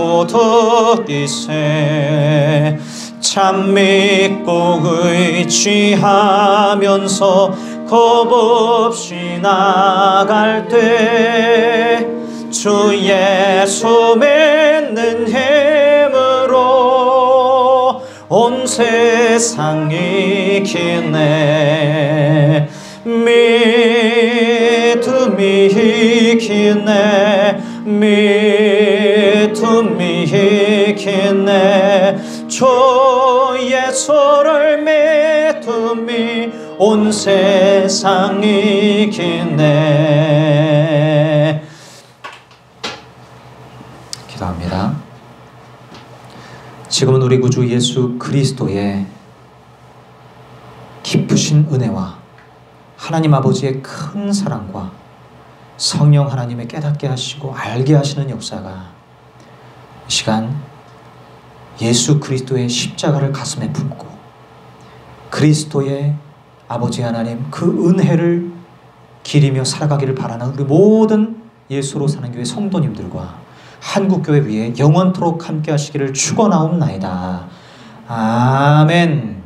참 믿고 의지하면서 겁없이 나갈 때 주 예수 믿는 힘으로 온 세상이 이기네. 믿음이 이기네. 믿음이 이기네. 주 예수를 믿음이 온 세상이 이기네. 기도합니다. 지금은 우리 구주 예수 그리스도의 깊으신 은혜와 하나님 아버지의 큰 사랑과 성령 하나님의 깨닫게 하시고 알게 하시는 역사가 이 시간 예수 그리스도의 십자가를 가슴에 품고 그리스도의 아버지 하나님 그 은혜를 기리며 살아가기를 바라는 우리 모든 예수로 사는 교회 성도님들과 한국교회 위에 영원토록 함께 하시기를 축원하옵나이다. 아멘.